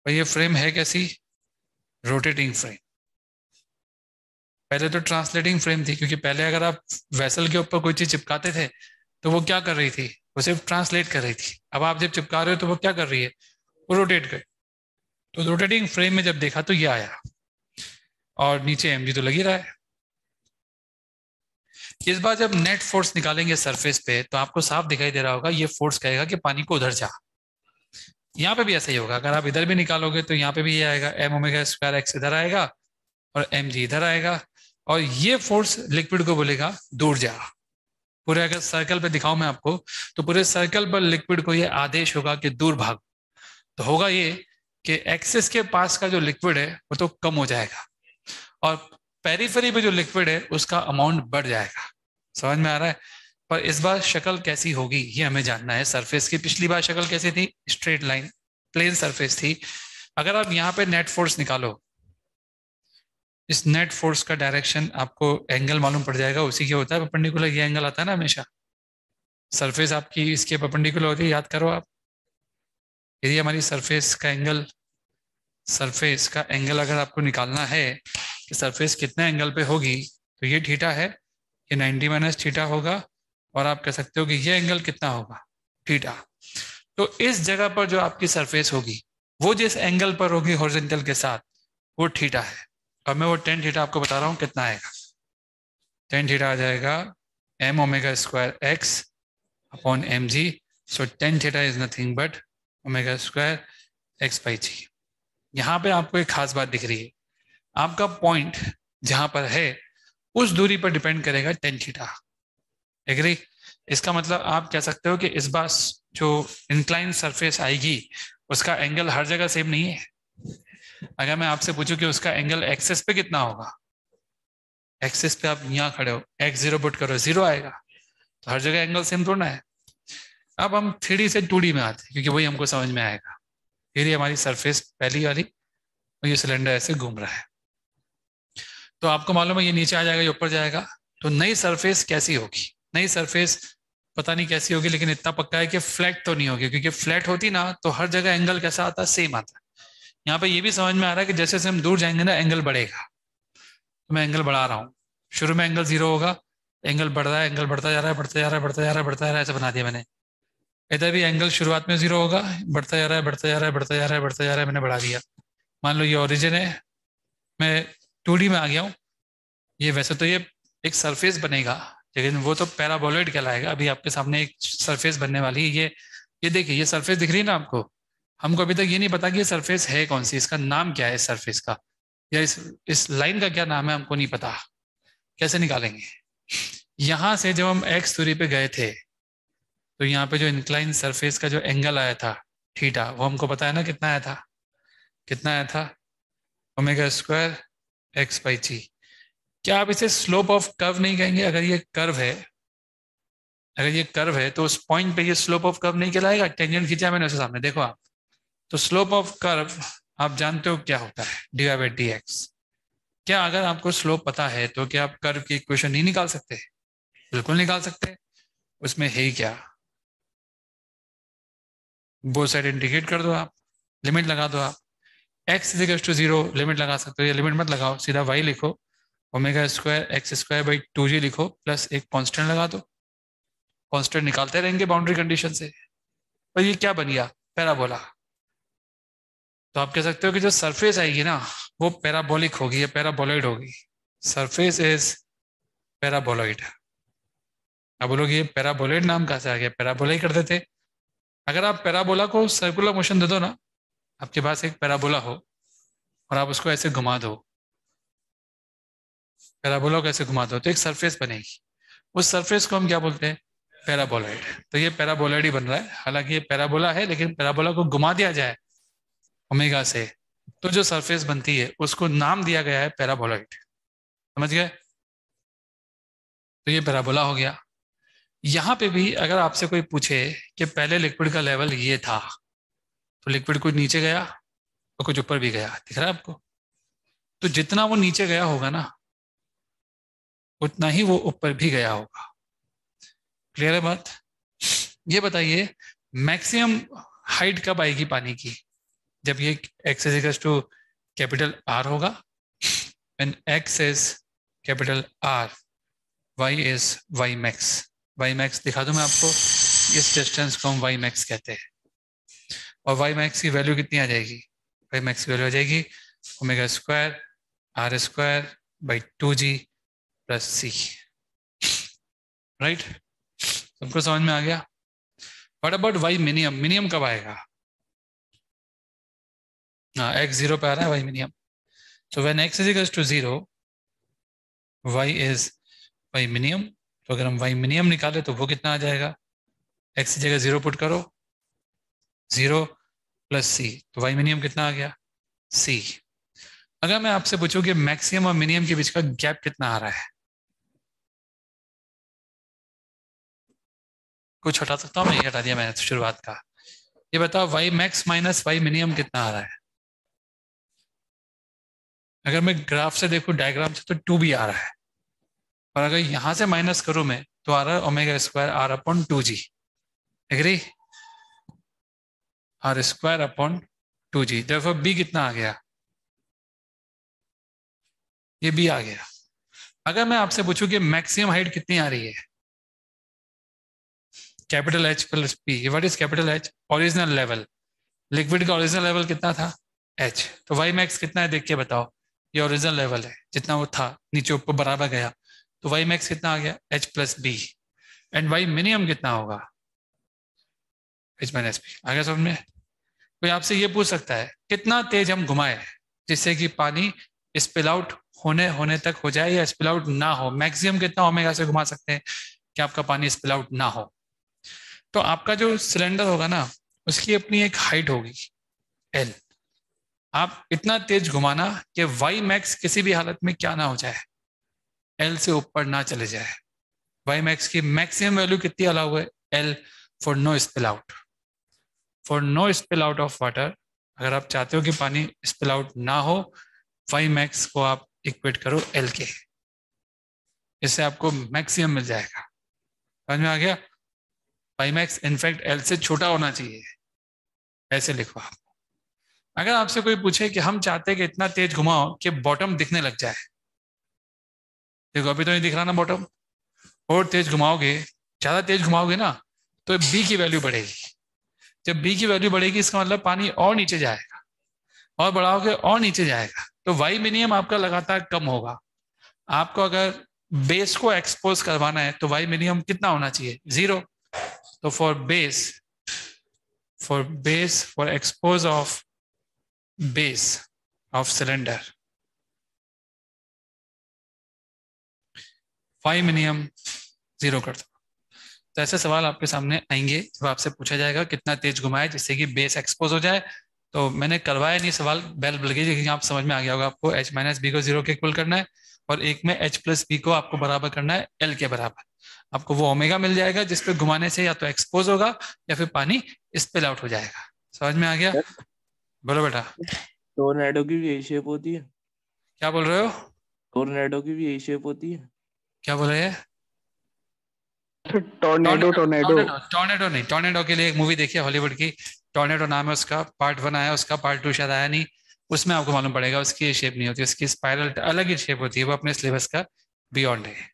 S1: और ये फ्रेम है कैसी, रोटेटिंग फ्रेम। पहले तो ट्रांसलेटिंग फ्रेम थी, क्योंकि पहले अगर आप वेसल के ऊपर कोई चीज चिपकाते थे तो वो क्या कर रही थी, वो सिर्फ ट्रांसलेट कर रही थी। अब आप जब चिपका रहे हो तो वो क्या कर रही है, वो रोटेट कर। तो रोटेटिंग फ्रेम में जब देखा तो ये आया, और नीचे एमजी तो लगी रहा है। इस बार जब नेट फोर्स निकालेंगे सरफेस पे तो आपको साफ दिखाई दे रहा होगा, ये फोर्स कहेगा कि पानी को उधर जा। यहाँ पे भी ऐसा ही होगा, अगर आप इधर भी निकालोगे तो यहाँ पे भी ये आएगा, एम ओमेगा स्क्वायर एक्स इधर आएगा और एम जी इधर आएगा, और ये फोर्स लिक्विड को बोलेगा दूर जा। पूरे अगर सर्कल पे दिखाऊं मैं आपको, तो पूरे सर्कल पर लिक्विड को ये आदेश होगा कि दूर भाग। तो होगा ये कि एक्सिस के पास का जो लिक्विड है वो तो कम हो जाएगा, और पेरिफेरी पे जो लिक्विड है उसका अमाउंट बढ़ जाएगा। समझ में आ रहा है? पर इस बार शक्ल कैसी होगी ये हमें जानना है सरफेस की। पिछली बार शक्ल कैसी थी? स्ट्रेट लाइन, प्लेन सरफेस थी। अगर आप यहाँ पे नेट फोर्स निकालो, इस नेट फोर्स का डायरेक्शन आपको एंगल मालूम पड़ जाएगा, उसी के होता है परपेंडिकुलर। ये एंगल आता है ना हमेशा, सरफेस आपकी इसके परपेंडिकुलर होती है, याद करो आप। यदि हमारी सरफेस का एंगल अगर आपको निकालना है कि सरफेस कितने एंगल पे होगी, तो ये थीटा है, ये 90 माइनस थीटा होगा, और आप कह सकते हो कि ये एंगल कितना होगा? थीटा। तो इस जगह पर जो आपकी सरफेस होगी वो जिस एंगल पर होगी हॉरिजॉन्टल के साथ, वो थीटा है। और मैं वो टेन थीटा आपको बता रहा हूँ कितना आएगा। टेन थीटा आ जाएगा M omega square X upon M G. So tan theta is nothing but omega square X by G. यहाँ पे आपको एक खास बात दिख रही है, आपका पॉइंट जहां पर है उस दूरी पर डिपेंड करेगा टेन थीटा। एग्री? इसका मतलब आप कह सकते हो कि इस बार जो इंक्लाइन सरफेस आएगी उसका एंगल हर जगह सेम नहीं है। अगर मैं आपसे पूछूं कि उसका एंगल एक्सिस पे कितना होगा, एक्सिस पे आप यहाँ खड़े हो, एक्स जीरो पुट करो, जीरो आएगा। तो हर जगह एंगल सेम थोड़ा है। अब हम 3D से 2D में आते हैं, क्योंकि वही हमको समझ में आएगा। फिर ये हमारी सरफेस पहली वाली, और ये सिलेंडर ऐसे घूम रहा है, तो आपको मालूम है ये नीचे आ जाएगा, ये ऊपर जाएगा। तो नई सरफेस कैसी होगी? नई सरफेस पता नहीं कैसी होगी, लेकिन इतना पक्का है कि फ्लैट तो नहीं होगी, क्योंकि फ्लैट होती ना तो हर जगह एंगल कैसा आता है? सेम आता है। यहाँ पे ये भी समझ में आ रहा है कि जैसे जैसे हम दूर जाएंगे ना एंगल बढ़ेगा। तो मैं एंगल बढ़ा रहा हूँ, शुरू में एंगल जीरो होगा, एंगल बढ़ रहा है, एंगल बढ़ता जा रहा है, बढ़ता जा रहा है, बढ़ता जा रहा है, बढ़ता जा रहा है, ऐसे बना दिया मैंने। इधर भी एंगल शुरुआत में जीरो होगा, बढ़ता जा रहा है, बढ़ता जा रहा है, बढ़ता जा रहा है, बढ़ता जा रहा है, मैंने बढ़ा दिया। मान लो ये ओरिजिन है, मैं 2D में आ गया हूँ। ये वैसे तो ये एक सरफेस बनेगा, लेकिन वो तो पैराबोलॉइड कहलाएगा। अभी आपके सामने एक सरफेस बनने वाली है। ये देखिए, ये सरफेस दिख रही है ना आपको। हमको अभी तक ये नहीं पता कि ये सरफेस है कौन सी, इसका नाम क्या है इस सरफेस का, या इस लाइन का क्या नाम है, हमको नहीं पता। कैसे निकालेंगे? यहां से जब हम एक्स दूरी पे गए थे, तो यहाँ पे जो इंक्लाइन सरफेस का जो एंगल आया था थीटा, वो हमको पता है ना कितना आया था? कितना आया था? ओमेगा स्क्वायर एक्स बाई जी। क्या आप इसे स्लोप ऑफ कर्व नहीं कहेंगे? अगर ये कर्व है, तो उस पॉइंट पे ये स्लोप ऑफ कर्व नहीं कहलाएगा? टेंजेंट खींचा मैंने उसके सामने, देखो आप। तो स्लोप ऑफ कर्व आप जानते हो क्या होता है? D y by d x. क्या अगर आपको स्लोप पता है तो क्या आप कर्व की इक्वेशन नहीं निकाल सकते? बिल्कुल निकाल सकते। उसमें है ही क्या? बोथ साइड इंटीग्रेट कर दो आप, लिमिट लगा दो आप। X is to zero limit लगा सकते हो, या लिमिट मत लगाओ, सीधा वाई लिखो, omega square x square by 2g लिखो, प्लस एक कांस्टेंट लगा दो। कांस्टेंट निकालते रहेंगे बाउंड्री कंडीशन से। और ये क्या बन गया? पैराबोला। तो आप कह सकते हो कि जो सरफेस आएगी ना वो पैराबोलिक होगी या पैराबोलॉइड होगी। Surface is paraboloid. अब बोलोगे ये पैराबोलॉइड नाम कहाँ से आ गया? पैराबोला ही कर देते। अगर आप पैराबोला को सर्कुलर मोशन दे दो ना, आपके पास एक पैराबोला हो और आप उसको ऐसे घुमा दो, पैराबोला को ऐसे घुमा दो, तो एक सरफेस बनेगी। उस सरफेस को हम क्या बोलते हैं? पैराबोलॉइड। तो ये पैराबोलॉइड ही बन रहा है। हालांकि ये पैराबोला है, लेकिन पैराबोला को घुमा दिया जाए ओमेगा से, तो जो सरफेस बनती है उसको नाम दिया गया है पैराबोलॉइड। समझ गए? तो ये पैराबोला हो गया। यहां पे भी अगर आपसे कोई पूछे कि पहले लिक्विड का लेवल ये था, तो लिक्विड कुछ नीचे गया और कुछ ऊपर भी गया, दिख रहा है आपको? तो जितना वो नीचे गया होगा ना, उतना ही वो ऊपर भी गया होगा। क्लियर है बात? ये बताइए मैक्सिमम हाइट कब आएगी पानी की? जब ये x is to capital R होगा। When x is capital R, y is y max। y max दिखा दूं मैं आपको, इस डिस्टेंस को हम y max कहते हैं। और y max की वैल्यू कितनी आ जाएगी? y max की वैल्यू आ जाएगी omega square R square by 2g plus c। Right? सबको समझ में आ गया? What about y minimum? Minimum कब आएगा? हाँ, x 0 पे आ रहा है, y minimum. So when x is equals to 0, y is y minimum. तो अगर हम y मिनिमम निकाले तो वो कितना आ जाएगा, x की जगह 0 पुट करो, 0 प्लस c, तो y मिनिमम कितना आ गया, c। अगर मैं आपसे पूछूं कि मैक्सिमम और मिनिमम के बीच का गैप कितना आ रहा है, कुछ हटा सकता हूँ मैं? ये हटा दिया मैंने शुरुआत का। ये बताओ y max minus y minimum कितना आ रहा है? अगर मैं ग्राफ से देखूं, डायग्राम से, तो 2 भी आ रहा है, और अगर यहां से माइनस करूं मैं तो आ रहा है omega square r upon 2g। Agree? r square upon 2g। देखो b कितना आ गया, ये b आ गया। अगर मैं आपसे पूछूं कि मैक्सिमम हाइट कितनी आ रही है, capital H plus P। What is capital H? Original level. Liquid का ओरिजिनल लेवल कितना था, H। तो y मैक्स कितना है, देख के बताओ। ये ओरिजिनल लेवल है, जितना वो था नीचे ऊपर बराबर गया, तो y मैक्स कितना आ गया, H plus B। And y minimum कितना होगा, H माइनस B। आ गया समझ में? कोई आपसे ये पूछ सकता है कितना तेज हम घुमाए जिससे कि पानी स्पिल आउट होने तक हो जाए या स्पिल आउट ना हो। मैक्सिमम कितना ओमेगा से घुमा सकते हैं कि आपका पानी स्पिल आउट ना हो। तो आपका जो सिलेंडर होगा ना, उसकी अपनी एक हाइट होगी L। आप इतना तेज घुमाना कि y मैक्स किसी भी हालत में क्या ना हो जाए, L से ऊपर ना चले जाए। y मैक्स की मैक्सिमम वैल्यू कितनी अलाउ है, L, for no spill out. For no spill out of water, अगर आप चाहते हो कि पानी स्पिल आउट ना हो, y मैक्स को आप इक्वेट करो L के, इससे आपको मैक्सिमम मिल जाएगा। समझ में आ गया? y मैक्स इनफैक्ट L से छोटा होना चाहिए, ऐसे लिखो आप। अगर आपसे कोई पूछे कि हम चाहते हैं कि इतना तेज घुमाओ कि बॉटम दिखने लग जाए, देखो अभी तो नहीं दिख रहा ना बॉटम, और तेज घुमाओगे, ज्यादा तेज घुमाओगे ना, तो b की वैल्यू बढ़ेगी। जब b की वैल्यू बढ़ेगी, इसका मतलब पानी और नीचे जाएगा, और बढ़ाओगे और नीचे जाएगा, तो y मिनिमम आपका लगातार कम होगा। आपको अगर बेस को एक्सपोज करवाना है तो y मिनिमम कितना होना चाहिए, 0। तो for expose of base of cylinder, y minimum 0 कर दो। तो ऐसे सवाल आपके सामने आएंगे जब आपसे पूछा जाएगा कितना तेज घुमाए जिससे कि बेस एक्सपोज हो जाए। तो मैंने करवाया नहीं सवाल, बेल बल गई, लेकिन आप समझ में आ गया होगा। आपको H माइनस बी को 0 के इक्वल करना है, और एक में H प्लस बी को आपको बराबर करना है L के बराबर। आपको वो ओमेगा मिल जाएगा जिसपे घुमाने से या तो एक्सपोज होगा या फिर पानी स्पिल आउट हो जाएगा। समझ में आ गया? बोलो बेटा।
S3: टोर्नेडो की भी यही शेप होती है?
S1: क्या बोल रहे हो?
S3: टोर्नेडो की भी यही शेप होती है?
S1: क्या बोल रहे हैं?
S5: टोर्नेडो
S1: नहीं, टोर्नेडो के लिए एक मूवी देखिए हॉलीवुड की, टोर्नेडो नाम है उसका। पार्ट 1 आया, उसका पार्ट 2 शायद आया नहीं। उसमें आपको मालूम पड़ेगा उसकी शेप नहीं होती, उसकी स्पाइरल अलग ही शेप होती है, वो अपने सिलेबस का बियॉन्ड है।